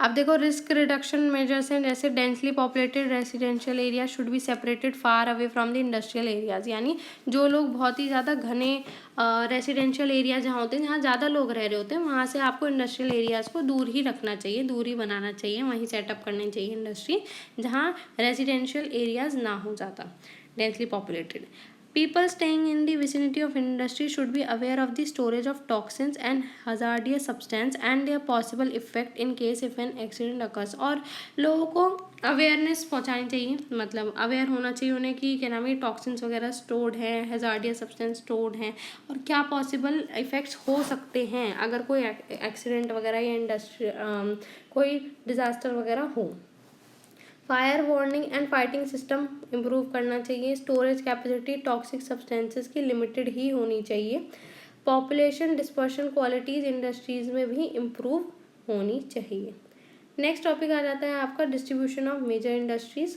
अब देखो, रिस्क रिडक्शन मेजर्स हैं, जैसे densely populated residential area should be separated far away from the industrial areas, यानी जो लोग बहुत ही ज़्यादा घने रेसिडेंशियल एरिया जहाँ होते हैं, जहाँ ज़्यादा लोग रह रहे होते हैं, वहाँ से आपको इंडस्ट्रियल एरियाज़ को दूर ही रखना चाहिए, दूर ही बनाना चाहिए, वहीं सेटअप करनी चाहिए इंडस्ट्री, जहाँ रेसिडेंशियल एरियाज ना हो ज़्यादा densely populated. People staying in the vicinity of industry should be aware of the storage of toxins and hazardous substance and their possible effect in case if an accident occurs। और लोगों को awareness पहुंचानी चाहिए, मतलब aware होना चाहिए उन्हें कि क्या नाम है, टॉक्सिन्स वगैरह स्टोर्ड हैं, हैजार्डियस सब्सटेंस स्टोर्ड हैं, और क्या पॉसिबल इफ़ेक्ट्स हो सकते हैं अगर कोई एक्सीडेंट वगैरह या इंडस्ट्री कोई डिज़ास्टर वगैरह हो। Fire warning and fighting system improve करना चाहिए। स्टोरेज कैपेसिटी टॉक्सिक सब्सटेंसेस की लिमिटेड ही होनी चाहिए। पॉपुलेशन डिस्पर्शन क्वालिटीज़ इंडस्ट्रीज़ में भी इम्प्रूव होनी चाहिए। नेक्स्ट टॉपिक आ जाता है आपका distribution of major industries.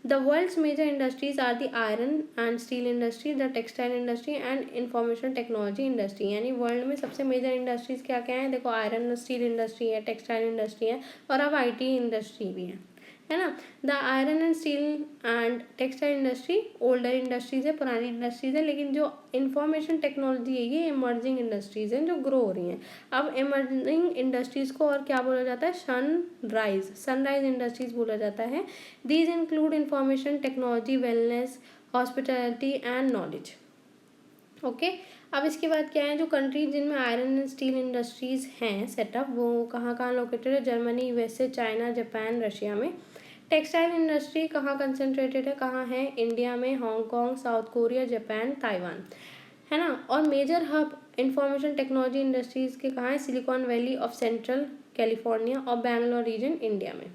The world's major industries are the iron and steel industry, the textile industry and information technology industry. यानी वर्ल्ड में सबसे मेजर इंडस्ट्रीज क्या क्या है, देखो, आयरन स्टील इंडस्ट्री है, टेक्सटाइल इंडस्ट्री है, और अब IT इंडस्ट्री भी है ना। The iron and steel and textile industry older industries है, पुरानी इंडस्ट्रीज है, लेकिन जो इंफॉर्मेशन टेक्नोलॉजी है ये इमर्जिंग इंडस्ट्रीज हैं जो ग्रो हो रही हैं। अब इमर्जिंग इंडस्ट्रीज को और क्या बोला जाता है, सनराइज इंडस्ट्रीज बोला जाता है। These include information technology, wellness, hospitality and knowledge. Okay, अब इसके बाद क्या है, जो कंट्रीज जिनमें आयरन एंड स्टील इंडस्ट्रीज हैं सेटअप, वो कहाँ कहाँ लोकेटेड है, Germany, USA, China, Japan, Russia में। टेक्सटाइल इंडस्ट्री कहाँ कंसंट्रेटेड है, कहाँ है, इंडिया में, Hong Kong, South Korea, Japan, Taiwan, है ना। और major hub information technology industries के कहाँ है, Silicon Valley of Central California और बैंगलोर रीजन इंडिया में।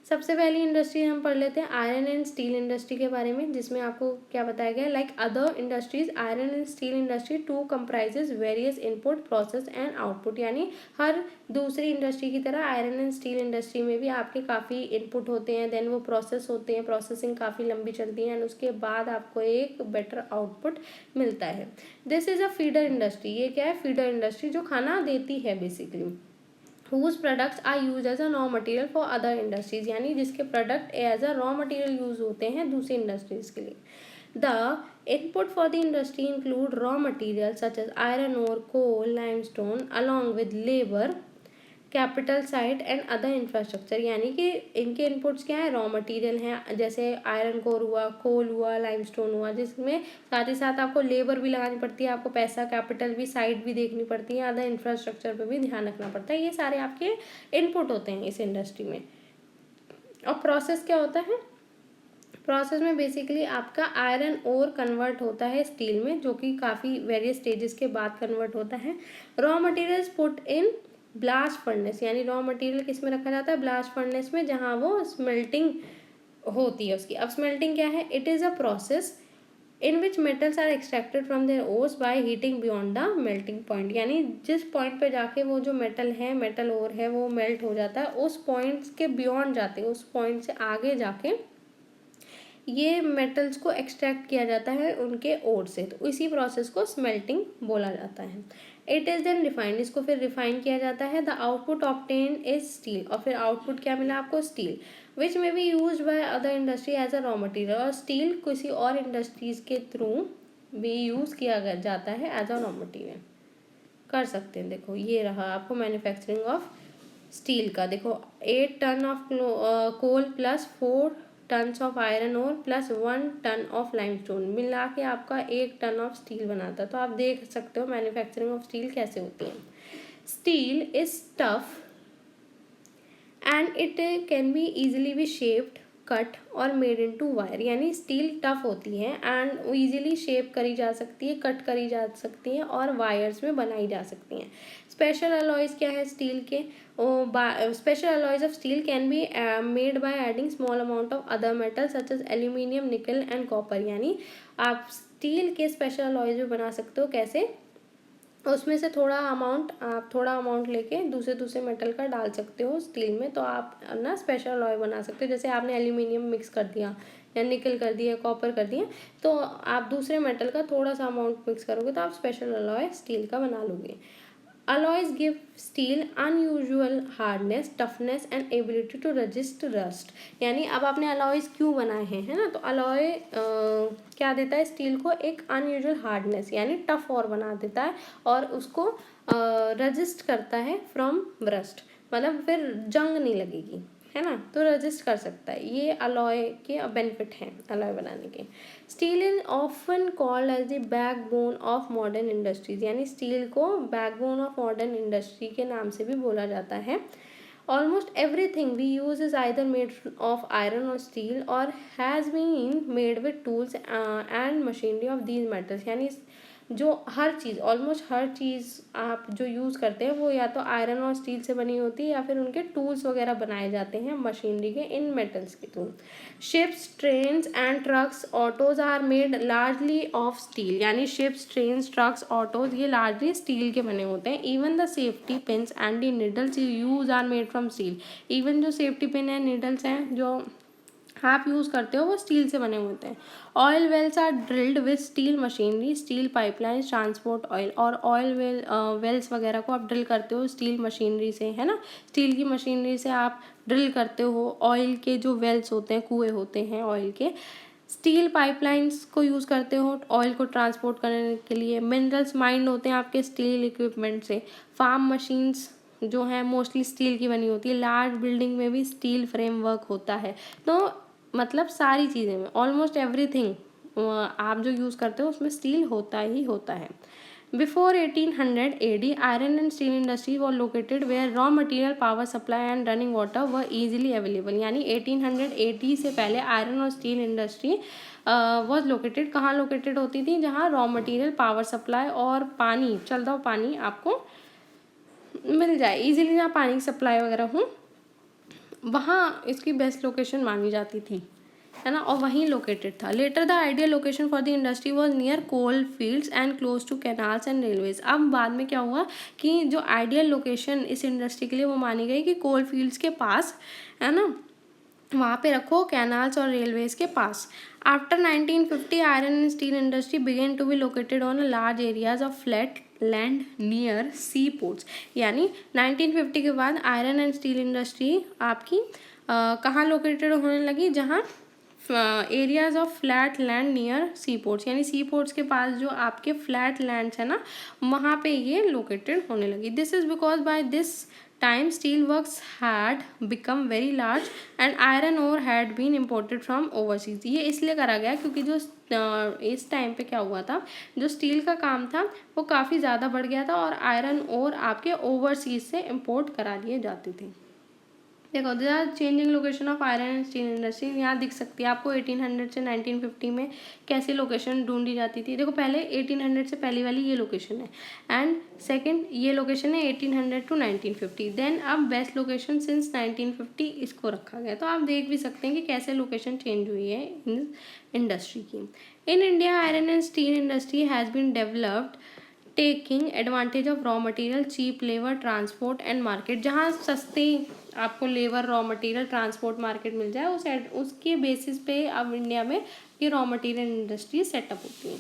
सबसे पहली इंडस्ट्री हम पढ़ लेते हैं आयरन एंड स्टील इंडस्ट्री के बारे में, जिसमें आपको क्या बताया गया है, like other industries iron and steel industry too comprises various input, process and output. यानी हर दूसरी इंडस्ट्री की तरह आयरन एंड स्टील इंडस्ट्री में भी आपके काफ़ी इनपुट होते हैं, देन वो प्रोसेस होते हैं, प्रोसेसिंग काफ़ी लंबी चलती है एंड उसके बाद आपको एक बेटर आउटपुट मिलता है। This is a feeder industry, ये क्या है, फीडर इंडस्ट्री जो खाना देती है basically. whose products are used as a raw material for other industries, यानी जिसके product as a raw material use होते हैं दूसरी इंडस्ट्रीज के लिए। The input for the industry include raw material such as iron ore, coal, limestone along with labour, capital site and other infrastructure. यानी कि इनके इनपुट्स क्या है, रॉ मटेरियल हैं, जैसे आयरन कोर हुआ, कोल हुआ, लाइमस्टोन हुआ, जिसमें साथ ही साथ आपको लेबर भी लगानी पड़ती है, आपको पैसा, कैपिटल भी, साइट भी देखनी पड़ती है, अदर इंफ्रास्ट्रक्चर पे भी ध्यान रखना पड़ता है। ये सारे आपके इनपुट होते हैं इस इंडस्ट्री में। और प्रोसेस क्या होता है, प्रोसेस में बेसिकली आपका आयरन ओर कन्वर्ट होता है स्टील में, जो कि काफ़ी वेरियस स्टेजेस के बाद कन्वर्ट होता है। Raw materials put in blast furnace, यानी रॉ मटेरियल किस में रखा जाता है, ब्लास्ट फर्नेस में, जहाँ वो स्मेल्टिंग होती है उसकी। अब स्मेल्टिंग क्या है, it is a process in which metals are extracted from their ores by heating beyond the melting point. यानी जिस पॉइंट पे जाके वो जो मेटल है, मेटल ओर है, वो मेल्ट हो जाता है, उस पॉइंट के बियॉन्ड जाते हैं, उस पॉइंट से आगे जाके ये मेटल्स को एक्सट्रैक्ट किया जाता है उनके ओर से, तो इसी प्रोसेस को स्मेल्टिंग बोला जाता है। इट इज़ देन रिफाइंड, इसको फिर रिफाइन किया जाता है। The output obtain is steel, और फिर आउटपुट क्या मिला आपको, steel, which may be use by other industry as a raw material. और स्टील किसी और इंडस्ट्रीज के थ्रू भी यूज़ किया जाता है एज अ रॉ मटीरियल, कर सकते हैं। देखो ये रहा आपको मैन्युफैक्चरिंग ऑफ स्टील का, देखो 8 ton of coal plus 4 tons of iron ore plus 1 ton of limestone मिला के आपका 1 टन ऑफ स्टील बनाता है। तो आप देख सकते हो मैन्युफैक्चरिंग ऑफ स्टील कैसे होती है। Steel is tough and it can be easily B shaped, cut और मेड इनटू वायर। यानी स्टील टफ होती है एंड ईजिली शेप करी जा सकती है, कट करी जा सकती है और वायर्स में बनाई जा सकती हैं। स्पेशल अलॉयज क्या है स्टील के, special alloys of steel can be made by adding small amount of other metal such as aluminium, nickel and copper. यानी आप स्टील के स्पेशल अलॉयज भी बना सकते हो, कैसे, उसमें से थोड़ा अमाउंट, आप थोड़ा अमाउंट लेके दूसरे मेटल का डाल सकते हो स्टील में, तो आप ना स्पेशल अलॉय बना सकते हो। जैसे आपने एल्यूमिनियम मिक्स कर दिया या निकल कर दिया, कॉपर कर दिया, तो आप दूसरे मेटल का थोड़ा सा अमाउंट मिक्स करोगे तो आप स्पेशल अलॉय स्टील का बना लोगे। Alloys give steel unusual hardness, toughness and ability to resist rust। यानी अब आपने alloys क्यों बनाए हैं, है ना, तो alloy क्या देता है स्टील को, एक unusual hardness यानी टफ और बना देता है और उसको resist करता है from rust, मतलब फिर जंग नहीं लगेगी, है ना, तो रजिस्ट कर सकता है। ये अलॉय के बेनिफिट हैं अलॉय बनाने के। Steel is often called as the backbone of modern industries, यानी स्टील को बैकबोन ऑफ मॉडर्न इंडस्ट्री के नाम से भी बोला जाता है। Almost everything we use is either made of iron और स्टील और has been made with tools and machinery of these metals. यानी जो हर चीज़, ऑलमोस्ट हर चीज़ आप जो यूज़ करते हैं वो या तो आयरन और स्टील से बनी होती है या फिर उनके टूल्स वगैरह बनाए जाते हैं मशीनरी के इन मेटल्स के through. Ships, trains and trucks, autos are made largely of steel. यानी शिप्स, ट्रेन्स, ट्रक्स, ऑटोज ये लार्जली स्टील के बने होते हैं। Even the safety pins and the needles use are made from steel. Even जो safety pin है, needles हैं जो आप यूज़ करते हो वो स्टील से बने होते हैं। Oil wells are drilled with steel machinery, steel pipelines transport oil. और ऑयल वेल्स वगैरह को आप ड्रिल करते हो स्टील मशीनरी से, है ना, स्टील की मशीनरी से आप ड्रिल करते हो। ऑयल के जो वेल्स होते हैं, कुएँ होते हैं ऑयल के, स्टील पाइपलाइंस को यूज़ करते हो ऑयल को ट्रांसपोर्ट करने के लिए। मिनरल्स माइंड होते हैं आपके स्टील इक्विपमेंट से। फार्म मशीन्स जो हैं मोस्टली स्टील की बनी होती है। लार्ज बिल्डिंग में भी स्टील फ्रेमवर्क होता है। तो मतलब सारी चीज़ें में ऑलमोस्ट एवरीथिंग आप जो यूज़ करते हो उसमें स्टील होता ही होता है। Before 1800 AD, iron and steel industry were located where raw material, power supply and running water were easily available। यानी 1800 AD से पहले आयरन और स्टील इंडस्ट्री वॉज लोकेटेड, कहाँ लोकेटेड होती थी, जहाँ रॉ मटेरियल, पावर सप्लाई और पानी, चलता हुआ पानी आपको मिल जाए इजीली, जहाँ पानी की सप्लाई वगैरह हो, वहाँ इसकी बेस्ट लोकेशन मानी जाती थी, है ना, और वहीं लोकेटेड था। Later the ideal location for the industry was near coal fields and close to canals and railways. अब बाद में क्या हुआ कि जो आइडियल लोकेशन इस इंडस्ट्री के लिए वो मानी गई कि कोल फील्ड्स के पास, है ना, वहाँ पे रखो, कैनाल्स और रेलवेज के पास। After 1950 iron and steel industry began to be located on large areas of flat land near C ports. यानी 1950 के बाद आयरन एंड स्टील इंडस्ट्री आपकी कहाँ लोकेटेड होने लगी, जहाँ areas of flat land near C ports, यानी सी पोर्ट्स के पास जो आपके फ्लैट लैंड्स है ना, वहाँ पे ये लोकेटेड होने लगी। This is because by this time steel works had become very large and iron ore had been imported from overseas। ये इसलिए करा गया क्योंकि जो इस टाइम पे क्या हुआ था, जो स्टील का काम था वो काफ़ी ज़्यादा बढ़ गया था और आयरन ओर आपके ओवरसीज से इम्पोर्ट करा लिए जाते थे। देखो this are changing location of iron and steel industry, यहाँ दिख सकती है आपको 1800 से 1950 में कैसी लोकेशन ढूंढी जाती थी। देखो पहले 1800 से पहली वाली ये लोकेशन है एंड सेकंड ये लोकेशन है 1800 टू 1950। देन अब बेस्ट लोकेशन सिंस 1950 इसको रखा गया। तो आप देख भी सकते हैं कि कैसे लोकेशन चेंज हुई है इन इंडस्ट्री की। In India iron and steel industry has been developed taking advantage of raw material, cheap labour, transport and market. जहाँ सस्ते आपको labour, raw material, transport, market मिल जाए उसके बेसिस पे अब इंडिया में ये रॉ मटेरियल इंडस्ट्री सेटअप होती है।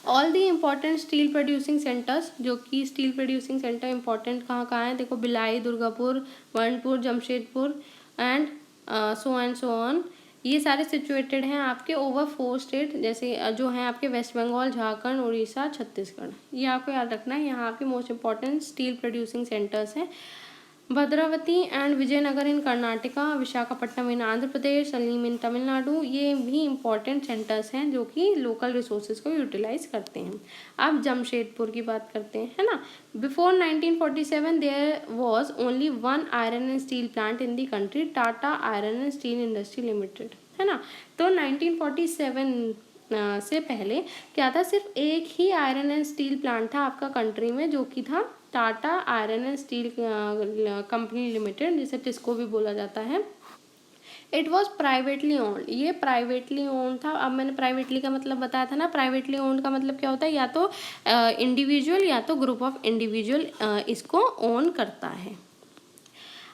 All the important steel producing centres, जो कि स्टील प्रोड्यूसिंग सेंटर इंपॉर्टेंट कहाँ कहाँ है, देखो Bhilai, Durgapur, Burnpur, Jamshedpur and so on, ये सारे सिचुएटेड हैं आपके ओवर 4 स्टेट, जैसे जो हैं आपके वेस्ट बंगाल, झारखंड, उड़ीसा, छत्तीसगढ़। ये आपको याद रखना है, यहाँ आपके most important steel producing centres हैं। भद्रावती एंड विजयनगर इन कर्नाटका, विशाखापट्टनम इन आंध्र प्रदेश, सलीम इन तमिलनाडु, ये भी इम्पॉर्टेंट सेंटर्स हैं जो कि लोकल रिसोर्सेज को यूटिलाइज करते हैं। अब जमशेदपुर की बात करते हैं, है ना। Before 1947 there was only one iron and steel plant in the country, Tata iron and steel industry limited, है ना। तो 1947 से पहले क्या था, सिर्फ एक ही आयरन एंड स्टील प्लांट था आपका कंट्री में, जो कि था Tata iron and steel company limited, जिसे टिस्को भी बोला जाता है। इट वॉज प्राइवेटली ओन्ड, ये प्राइवेटली ओन्ड था। अब मैंने प्राइवेटली का मतलब बताया था ना, प्राइवेटली ओन्ड का मतलब क्या होता है, या तो इंडिविजुअल या तो ग्रुप ऑफ इंडिविजुअल इसको ओन करता है।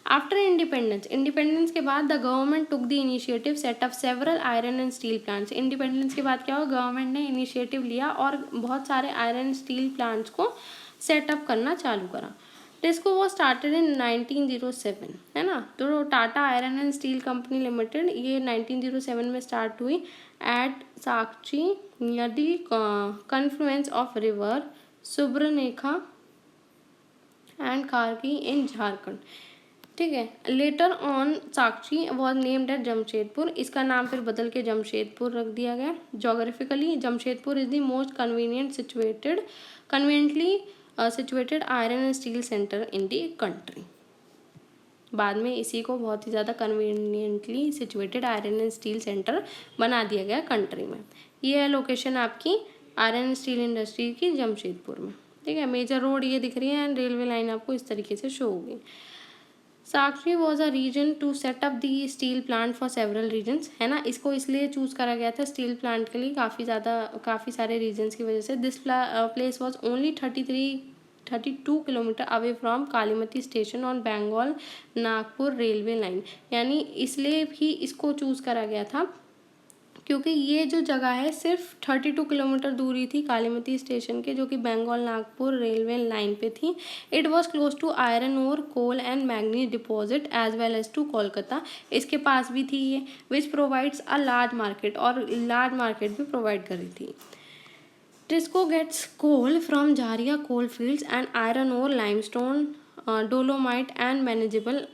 आफ्टर इंडिपेंडेंस के बाद the government took the initiative set up several iron and steel plants. Independence के बाद क्या हुआ, गवर्नमेंट ने इनिशिएटिव लिया और बहुत सारे आयरन स्टील प्लांट्स को सेटअप करना चालू करा। टिस्को वॉज स्टार्टेड इन 1907, है ना। तो Tata iron and steel company limited ये 1907 में स्टार्ट हुई at Sakchi near the confluence of river Subarnarekha and Kharkai in Jharkhand, ठीक है। Later on Sakchi was named at Jamshedpur, इसका नाम फिर बदल के जमशेदपुर रख दिया गया। Geographically Jamshedpur is the most conveniently situated iron and steel centre in the country. बाद में इसी को बहुत ही ज़्यादा conveniently situated iron and steel centre बना दिया गया कंट्री में। ये है लोकेशन आपकी आयरन एंड स्टील इंडस्ट्री की जमशेदपुर में, ठीक है। मेजर रोड ये दिख रही है एंड रेलवे लाइन आपको इस तरीके से शो होगी। Sakchi was a region to set up the steel plant for several regions, है ना। इसको इसलिए चूज़ करा गया था स्टील प्लांट के लिए काफ़ी सारे रीजन्स की वजह से। This place was only 32 kilometre away from Kalimati station on Bengal Nagpur railway line. यानी इसलिए भी इसको चूज़ करा गया था क्योंकि ये जो जगह है सिर्फ 32 किलोमीटर दूरी थी कालीमती स्टेशन के, जो कि बंगाल नागपुर रेलवे लाइन पे थी। It was close to iron ore, coal and manganese deposit as well as to Kolkata, इसके पास भी थी ये, which provides a large market, और लार्ज मार्केट भी प्रोवाइड करी थी। TISCO gets coal from Jharia coal fields and iron ore, limestone, dolomite and manageable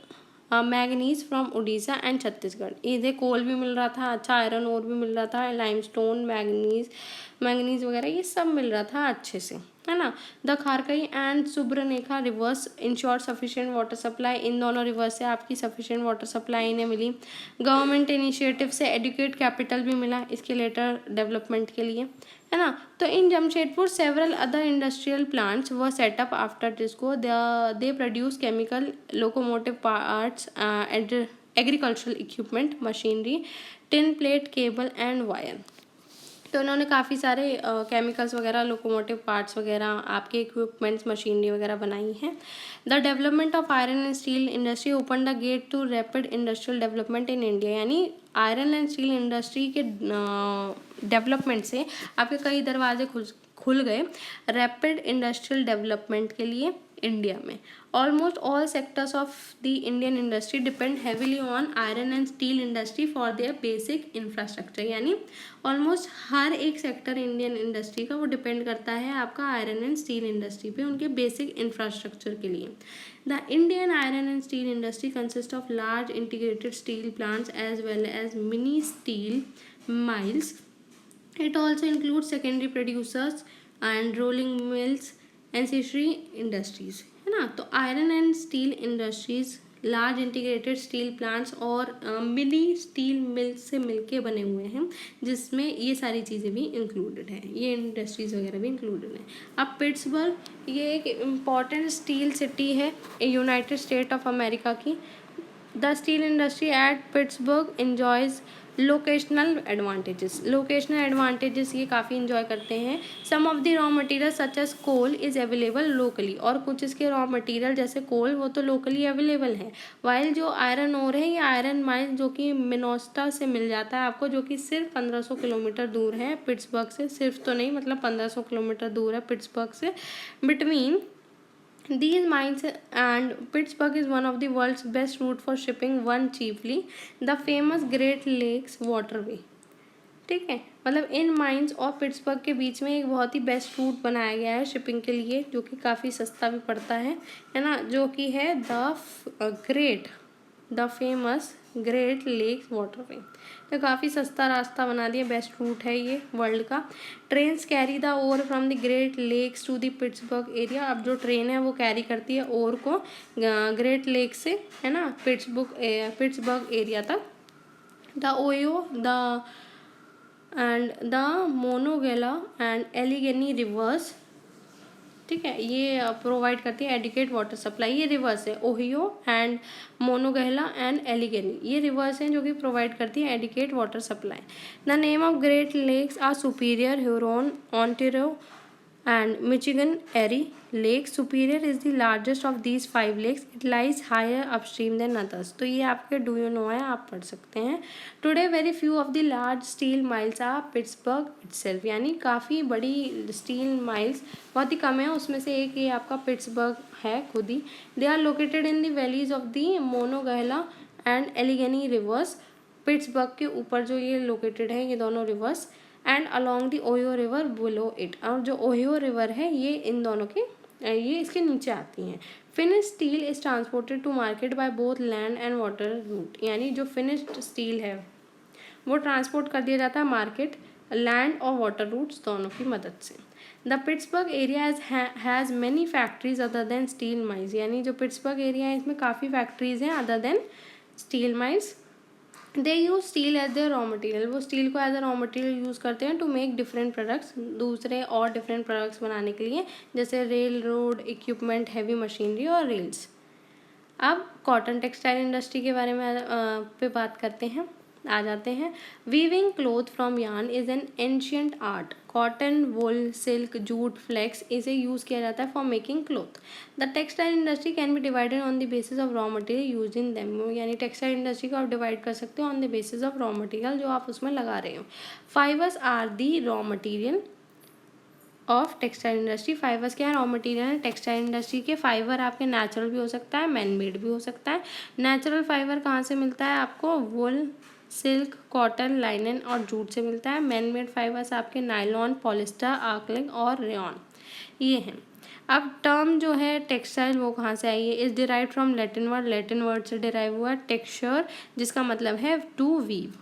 manganese from Orissa and Chhattisgarh. इधर कोल भी मिल रहा था, अच्छा आयरन ओर भी मिल रहा था, लाइमस्टोन, मैगनीज वगैरह ये सब मिल रहा था अच्छे से, है ना। The Kharkai and Subarnarekha rivers ensure sufficient water supply. इन दोनों रिवर से आपकी सफिशिएंट वाटर सप्लाई इन्हें मिली। गवर्नमेंट इनिशिएटिव से एडुकेट कैपिटल भी मिला इसके लेटर डेवलपमेंट के लिए, है ना। तो in Jamshedpur several other industrial plants were set up after डिस्को। They produce chemical, locomotive parts, agricultural equipment, machinery, tin plate, cable and wire. तो इन्होंने काफ़ी सारे केमिकल्स वगैरह, लोकोमोटिव पार्ट्स वगैरह, आपके इक्विपमेंट्स, मशीनरी वगैरह बनाई हैं। The development of iron and steel industry open the gate to rapid industrial development in India. यानी आयरन एंड स्टील इंडस्ट्री के डेवलपमेंट से आपके कई दरवाजे खुल गए रैपिड इंडस्ट्रियल डेवलपमेंट के लिए इंडिया में। Almost all sectors of the Indian industry depend heavily on iron and steel industry for their basic infrastructure. यानी ऑलमोस्ट हर एक सेक्टर इंडियन इंडस्ट्री का वो डिपेंड करता है आपका आयरन एंड स्टील इंडस्ट्री पे, उनके बेसिक इंफ्रास्ट्रक्चर के लिए। The Indian iron and steel industry consist of large integrated steel plants as well as mini steel mills. It also includes secondary producers and rolling mills, ancillary industries, है ना। तो iron and steel industries large integrated steel plants और mini steel mill से मिलके बने हुए हैं, जिसमें ये सारी चीज़ें भी इंक्लूडेड हैं, ये इंडस्ट्रीज़ वगैरह भी इंक्लूडेड हैं। अब पिट्सबर्ग ये एक इम्पॉर्टेंट स्टील सिटी है यूनाइटेड स्टेट ऑफ अमेरिका की। The steel industry at Pittsburgh enjoys locational advantages ये काफ़ी इंजॉय करते हैं। Some of the raw material such as coal is available locally, और कुछ इसके रॉ मटेरियल जैसे कोल वो तो लोकली अवेलेबल है। वाइल जो आयरन ओर है, ये आयरन माइन जो कि मिनोस्टा से मिल जाता है आपको, जो कि सिर्फ 1500 किलोमीटर दूर है पिट्सबर्ग से। सिर्फ तो नहीं, मतलब 1500 किलोमीटर दूर है पिट्सबर्ग से। Between these mines and Pittsburgh is one of the world's best route for shipping one chiefly the famous Great Lakes waterway। ठीक है, मतलब इन माइंस और पिट्सबर्ग के बीच में एक बहुत ही बेस्ट रूट बनाया गया है शिपिंग के लिए, जो कि काफ़ी सस्ता भी पड़ता है ना, जो कि है the famous Great Lakes waterway. तो काफ़ी सस्ता रास्ता बना दिया, बेस्ट रूट है ये वर्ल्ड का। Trains carry the ore from the Great Lakes to the Pittsburgh area. अब जो ट्रेन है वो कैरी करती है ओर को ग्रेट लेक से, है ना, पिट्सबर्ग एरिया तक। The Ohio the Monongahela and Allegheny rivers, ठीक है, ये प्रोवाइड करती है एडिकेट वाटर सप्लाई। ये रिवर्स है, Ohio and Monongahela and Allegheny, ये रिवर्स हैं जो कि प्रोवाइड करती है adequate water supply. The name of Great Lakes are Superior, Huron, Ontario and Michigan Erie Lake. Superior is the largest of these 5 lakes. It lies higher upstream than others. तो ये आपके do you know है, आप पढ़ सकते हैं। Today very few of the large steel mills are Pittsburgh itself, यानी काफ़ी बड़ी स्टील माइल्स बहुत ही कम है, उसमें से एक ये आपका पिट्सबर्ग है खुद ही। They are located in the valleys of the Monongahela and Allegheny rivers. Pittsburgh के ऊपर जो ये लोकेटेड है ये दोनों reverse, and along the Ohio river below it. और जो ओहियो रिवर है ये इन दोनों के ये इसके नीचे आती हैं। Finish steel is transported to market by both land and water route, यानी जो फिनिश्ड स्टील है वो ट्रांसपोर्ट कर दिया जाता है मार्केट लैंड और वाटर रूट्स दोनों की मदद से। The Pittsburgh area has many factories other than steel mines, यानी जो पिट्सबर्ग एरिया है इसमें काफ़ी फैक्ट्रीज हैं other than steel mines. They use steel as their raw material, वो स्टील को as a raw material use करते हैं टू मेक डिफरेंट प्रोडक्ट्स, दूसरे और डिफरेंट प्रोडक्ट्स बनाने के लिए, जैसे rail road equipment, heavy machinery और रेल्स। अब कॉटन टेक्सटाइल इंडस्ट्री के बारे में पे बात करते हैं, आ जाते हैं। Weaving cloth from yarn is an ancient art. Cotton, wool, silk, jute, flax इसे यूज़ किया जाता है for making cloth. The textile industry can be divided on the basis of raw material use in them, यानी textile industry को आप divide कर सकते हो on the basis of raw material जो आप उसमें लगा रहे हो। Fibres are the raw material of textile industry. Fibres क्या है, रॉ मटेरियल है टेक्सटाइल इंडस्ट्री के। फाइबर आपके नेचुरल भी हो सकता है, मैन मेड भी हो सकता है। नेचुरल फाइबर कहाँ से मिलता है आपको, वुल, सिल्क, कॉटन, लाइनन और जूट से मिलता है। मैन मेड फाइबर्स आपके नायलॉन, पॉलिस्टर, आर्कलिंग और रेयॉन ये हैं। अब टर्म जो है टेक्सटाइल वो कहाँ से आई है, is derive from Latin word से डिराइव हुआ टेक्सचर, जिसका मतलब है टू वीव।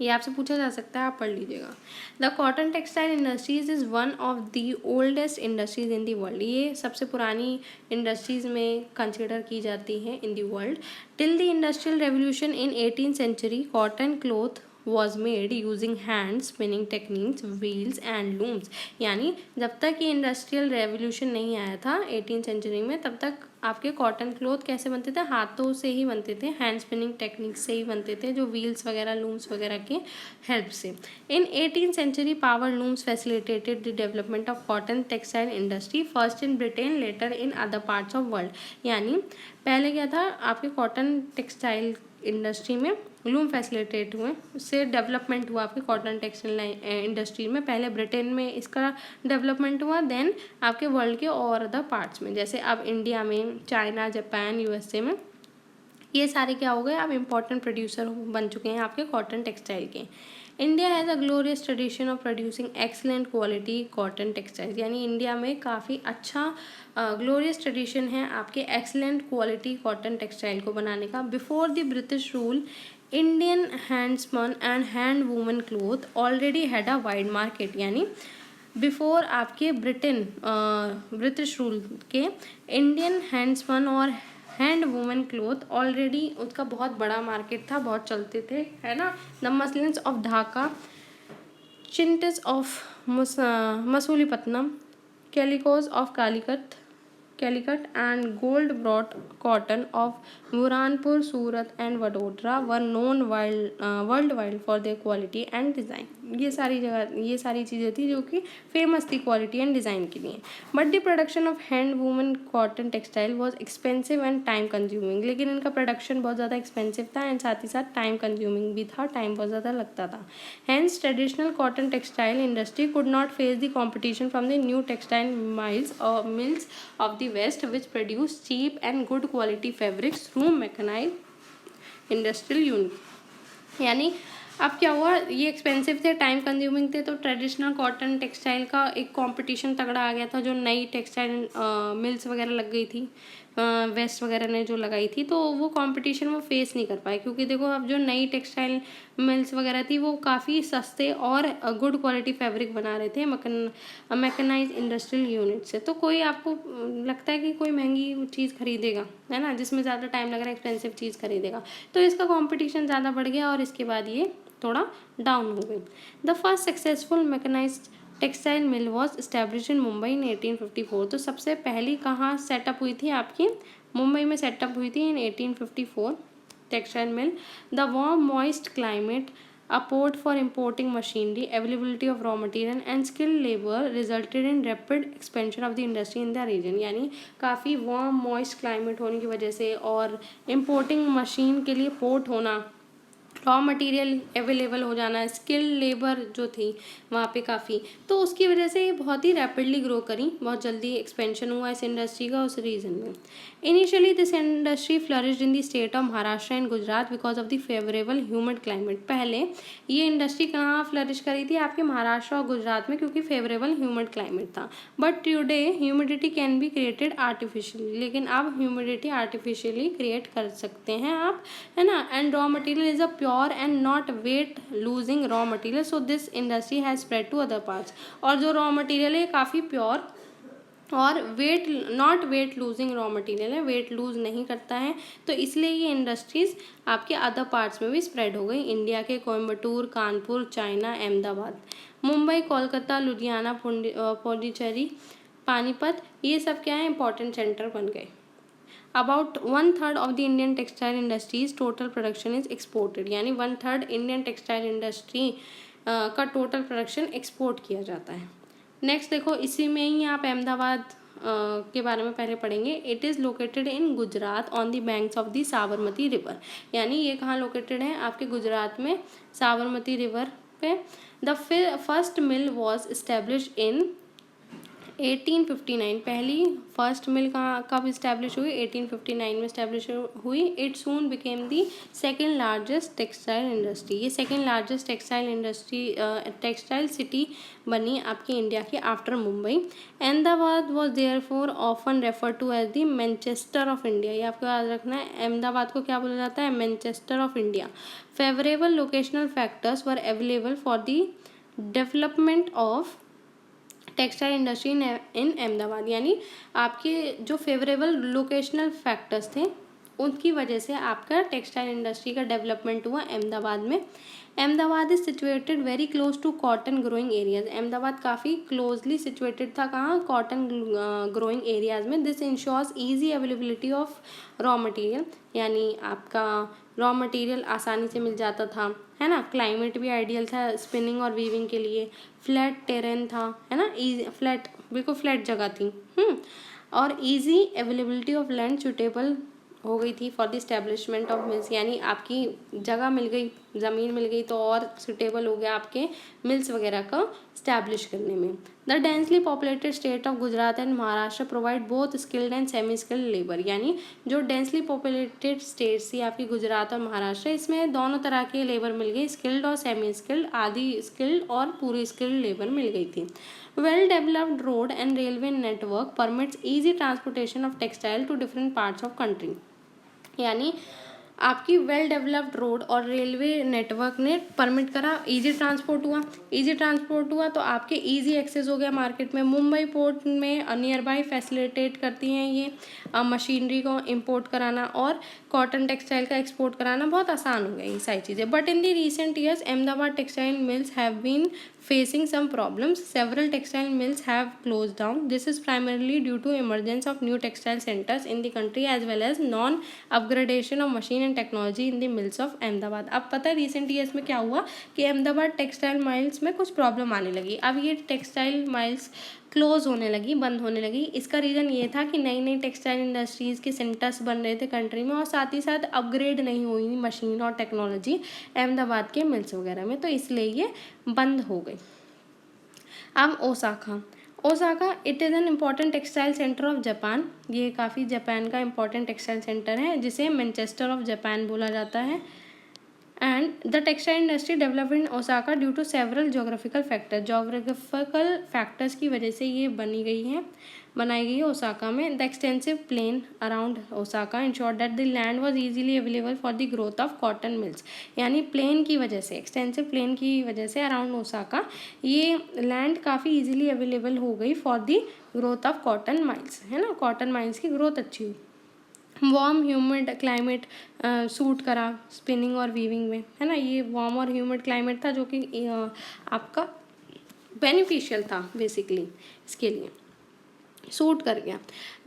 ये आपसे पूछा जा सकता है, आप पढ़ लीजिएगा। The cotton textile industries is one of the oldest industries in the world. ये सबसे पुरानी इंडस्ट्रीज में कंसिडर की जाती है in the world. Till the industrial revolution in 18th century cotton cloth was made using hand spinning techniques, wheels and looms। यानी जब तक ये इंडस्ट्रियल रेवोल्यूशन नहीं आया था 18th सेंचुरी में, तब तक आपके कॉटन क्लॉथ कैसे बनते थे, हाथों से ही बनते थे, हैंड स्पिनिंग टेक्निक से ही बनते थे, जो व्हील्स वगैरह लूम्स वगैरह के हेल्प से। In 18th century power looms facilitated the development of cotton textile industry, first in Britain later in other parts of world. यानी पहले क्या था, आपके कॉटन टेक्सटाइल इंडस्ट्री में लूम फैसिलिटेट हुए, उससे डेवलपमेंट हुआ आपके कॉटन टेक्सटाइल इंडस्ट्री में। पहले ब्रिटेन में इसका डेवलपमेंट हुआ, देन आपके वर्ल्ड के और अदर पार्ट्स में, जैसे अब इंडिया में, चाइना, जापान, यूएसए में, ये सारे क्या हो गए, अब इम्पोर्टेंट प्रोड्यूसर बन चुके हैं आपके कॉटन टेक्सटाइल के। India has a glorious tradition of producing excellent quality cotton textile. यानी इंडिया में काफ़ी अच्छा ग्लोरियस ट्रेडिशन है आपके एक्सलेंट क्वालिटी कॉटन टेक्सटाइल को बनाने का। Before the British rule Indian handspun and hand woman cloth already had a wide market. यानी बिफोर आपके ब्रिटिश रूल के इंडियन हैंडस्पन और हैंड वूमन क्लॉथ ऑलरेडी उसका बहुत बड़ा मार्केट था, बहुत चलते थे, है ना। The muslins of Dhaka, chintz of Masulipatnam, calicoes of Calicut and gold brought cotton of Burhanpur, Surat and Vadodara were known worldwide for their quality and design। ये सारी चीज़ें थी जो कि फेमस थी क्वालिटी एंड डिज़ाइन के लिए। But the production of hand woman cotton textile was expensive and time consuming. लेकिन इनका प्रोडक्शन बहुत ज़्यादा एक्सपेंसिव था एंड साथ ही साथ टाइम कंज्यूमिंग भी था, टाइम बहुत ज़्यादा लगता था। Hence traditional cotton textile industry could not face the competition from the new textile mills of the west which produce cheap and good quality fabrics through mechanized industrial unit। यानी अब क्या हुआ, ये एक्सपेंसिव थे, टाइम कंज्यूमिंग थे, तो traditional cotton textile का एक कंपटीशन तगड़ा आ गया था। जो नई टेक्सटाइल मिल्स वगैरह लग गई थी, वेस्ट वगैरह ने जो लगाई थी, तो वो कंपटीशन वो फेस नहीं कर पाए, क्योंकि देखो अब जो नई टेक्सटाइल मिल्स वगैरह थी वो काफ़ी सस्ते और गुड क्वालिटी फैब्रिक बना रहे थे मैकेनाइज इंडस्ट्रियल यूनिट से। तो कोई आपको लगता है कि कोई महंगी चीज़ खरीदेगा, है ना, जिसमें ज़्यादा टाइम लग रहा है, एक्सपेंसिव चीज़ खरीदेगा, तो इसका कॉम्पिटिशन ज़्यादा बढ़ गया और इसके बाद ये थोड़ा डाउन हो गई। The first successful mechanised textile mill was establish in Mumbai in 1854। तो सबसे पहली कहाँ सेटअप हुई थी, आपकी मुंबई में सेटअप हुई थी इन 1854 textile mill. The warm moist climate, a port for importing machinery, availability of raw material and skilled labor resulted in rapid expansion of the industry in the region। यानी काफ़ी वार्म मॉइस्ट क्लाइमेट होने की वजह से और importing machine के लिए port होना, रॉ मटेरियल अवेलेबल हो जाना, स्किल्ड लेबर जो थी वहाँ पे काफ़ी, तो उसकी वजह से ये बहुत ही रैपिडली ग्रो करी, बहुत जल्दी एक्सपेंशन हुआ इस इंडस्ट्री का उस रीजन में। Initially this industry flourished in the state of Maharashtra and Gujarat because of the favourable humid climate. पहले ये इंडस्ट्री कहाँ फ्लरिश करी थी, आपके महाराष्ट्र और गुजरात में, क्योंकि फेवरेबल ह्यूमिड क्लाइमेट था। But today humidity can be created artificially, लेकिन अब ह्यूमिडिटी आर्टिफिशियली क्रिएट कर सकते हैं आप, है ना। And raw material is a pure and not weight losing raw material, so this industry has spread to other parts। और जो रॉ मटेरियल है काफ़ी प्योर और not weight losing raw material है, वेट लूज नहीं करता है, तो इसलिए ये इंडस्ट्रीज़ आपके अदर पार्ट्स में भी स्प्रेड हो गई। इंडिया के कोयम्बटूर, कानपुर, चाइना, अहमदाबाद, मुंबई, कोलकाता, लुधियाना, पुडुचेरी, पानीपत, ये सब क्या है, इंपॉर्टेंट सेंटर बन गए। About 1/3 of the Indian textile industries total production is exported. यानी 1/3 इंडियन टेक्सटाइल इंडस्ट्री का टोटल प्रोडक्शन एक्सपोर्ट किया जाता है। नेक्स्ट देखो, इसी में ही आप अहमदाबाद के बारे में पहले पढ़ेंगे। It is located in Gujarat on the banks of the Sabarmati river. यानी ये कहाँ लोकेटेड है, आपके गुजरात में साबरमती रिवर पे। The first mill was establish इन 1859 पहली फर्स्ट मिल कहाँ कब इस्टेब्लिश हुई? 1859 में इस्टेब्लिश हुई। It soon became the second largest textile industry. ये second largest textile industry textile city बनी आपकी इंडिया की after Mumbai. Ahmedabad was therefore often refer to as the Manchester of India. ये आपको याद रखना है, अहमदाबाद को क्या बोला जाता है? Manchester of India. Favourable locational factors were available for the development of textile industry in Ahmedabad. यानी आपके जो फेवरेबल लोकेशनल फैक्टर्स थे उनकी वजह से आपका टेक्सटाइल इंडस्ट्री का डेवलपमेंट हुआ अहमदाबाद में। Ahmedabad is situated very close to cotton growing areas. Ahmedabad काफ़ी क्लोजली सिचुएटेड था कहाँ? कॉटन ग्रोइंग एरियाज में। This ensures easy availability of raw material. यानी आपका रॉ मटेरियल आसानी से मिल जाता था, है ना। क्लाइमेट भी आइडियल था स्पिनिंग और वीविंग के लिए। फ्लैट टेरेन था, है ना, ईजी फ्लैट, बिल्कुल फ्लैट जगह थी। और easy availability of land suitable हो गई थी for the establishment of mills. यानी आपकी जगह मिल गई, ज़मीन मिल गई तो और सुटेबल हो गया आपके मिल्स वगैरह का इस्टेब्लिश करने में। The densely populated state of Gujarat and Maharashtra provide both skilled and semi skilled labour. यानी जो डेंसली पॉपुलेटेड स्टेट्स थी आपकी गुजरात और महाराष्ट्र, इसमें दोनों तरह के लेबर मिल गई, स्किल्ड और सेमी स्किल्ड, आधी स्किल्ड और पूरी स्किल्ड लेबर मिल गई थी। Well developed road and railway network permits easy transportation of textile to different parts of country. यानी आपकी वेल डेवलप्ड रोड और रेलवे नेटवर्क ने परमिट करा, इजी ट्रांसपोर्ट हुआ तो आपके इजी एक्सेस हो गया मार्केट में। मुंबई पोर्ट में नियर बाई फैसिलिटेट करती हैं ये मशीनरी को इंपोर्ट कराना और कॉटन टेक्सटाइल का एक्सपोर्ट कराना बहुत आसान हो गया ये सारी चीज़ें। But in the recent years Ahmedabad textile mills have been facing some problems. Several textile mills have closed down. This is primarily due to emergence of new textile centers in the country as well as non-upgradation of machine and technology in the mills of Ahmedabad. अब पता है recent years में क्या हुआ कि Ahmedabad textile miles में कुछ problem आने लगी। अब ये टेक्सटाइल माइल्स क्लोज होने लगी, बंद होने लगी। इसका रीज़न ये था कि नई नई टेक्सटाइल इंडस्ट्रीज़ के सेंटर्स बन रहे थे कंट्री में और साथ ही साथ अपग्रेड नहीं हुई मशीन और टेक्नोलॉजी अहमदाबाद के मिल्स वगैरह में, तो इसलिए ये बंद हो गई। अब Osaka it is an important textile centre of Japan. ये काफ़ी जापान का इम्पॉर्टेंट टेक्सटाइल सेंटर है जिसे मैनचेस्टर ऑफ जापान बोला जाता है। And the textile industry develop in Osaka due to several geographical factors की वजह से ये बनाई गई है ओसाका में। The extensive plain around Osaka ensured that the land was easily available for the growth of cotton mills. यानी plain की वजह से, एक्सटेंसिव प्लेन की वजह से अराउंड ओसाका ये लैंड काफ़ी इजीली अवेलेबल हो गई for the growth of cotton mills, है ना। कॉटन माइल्स की ग्रोथ अच्छी हुई। वार्म ह्यूमिड क्लाइमेट सूट करा स्पिनिंग और वीविंग में, है ना। ये वार्म और ह्यूमिड क्लाइमेट था जो कि आपका बेनिफिशियल था बेसिकली, इसके लिए सूट कर गया।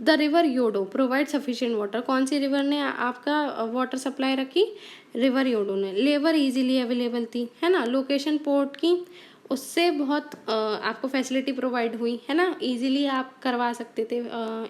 The river Yodo provide sufficient water. कौन सी रिवर ने आपका वाटर सप्लाई रखी? रिवर योडो ने। लेबर इजीली अवेलेबल थी, है ना। लोकेशन पोर्ट की, उससे बहुत आपको फैसिलिटी प्रोवाइड हुई, है ना। इजीली आप करवा सकते थे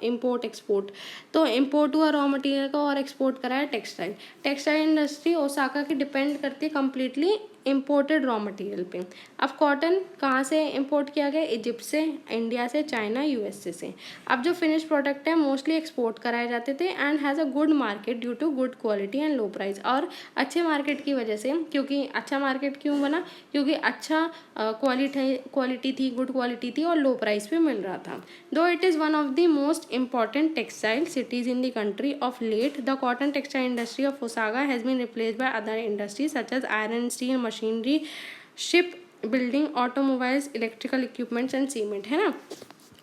इंपोर्ट एक्सपोर्ट। तो इंपोर्ट हुआ रॉ मटेरियल का और एक्सपोर्ट कराया टेक्सटाइल इंडस्ट्री ओसाका की डिपेंड करती है कम्प्लीटली इम्पोर्टेड रॉ मटेरियल पे। अब कॉटन कहाँ से इंपोर्ट किया गया? इजिप्ट से, इंडिया से, चाइना, यूएसए से। अब जो फिनिश प्रोडक्ट है मोस्टली एक्सपोर्ट कराए जाते थे and has a good market due to good quality and low price. और अच्छे मार्केट की वजह से, क्योंकि अच्छा मार्केट क्यों बना? क्योंकि अच्छा क्वालिटी थी, गुड क्वालिटी थी और लो प्राइस पे मिल रहा था। Though it is one of the most important textile cities in the country of late, the cotton textile industry of Osaka has been replaced by other industries such as iron, steel, machinery, ship building, automobiles, electrical equipments and cement, है ना।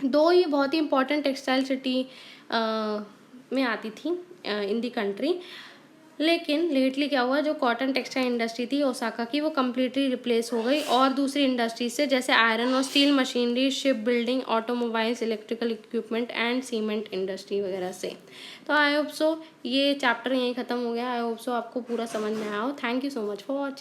दो ये बहुत ही important textile city में आती थी इन दी country. लेकिन lately क्या हुआ, जो कॉटन टेक्सटाइल इंडस्ट्री थी ओसाका की, वो कम्प्लीटली रिप्लेस हो गई और दूसरी इंडस्ट्रीज से, जैसे आयरन और steel, machinery, ship building, automobiles, electrical equipment and cement industry वगैरह से। तो आई होप सो ये चैप्टर यहीं ख़त्म हो गया। आई होप सो आपको पूरा समझ में आया हो। Thank you so much for watching.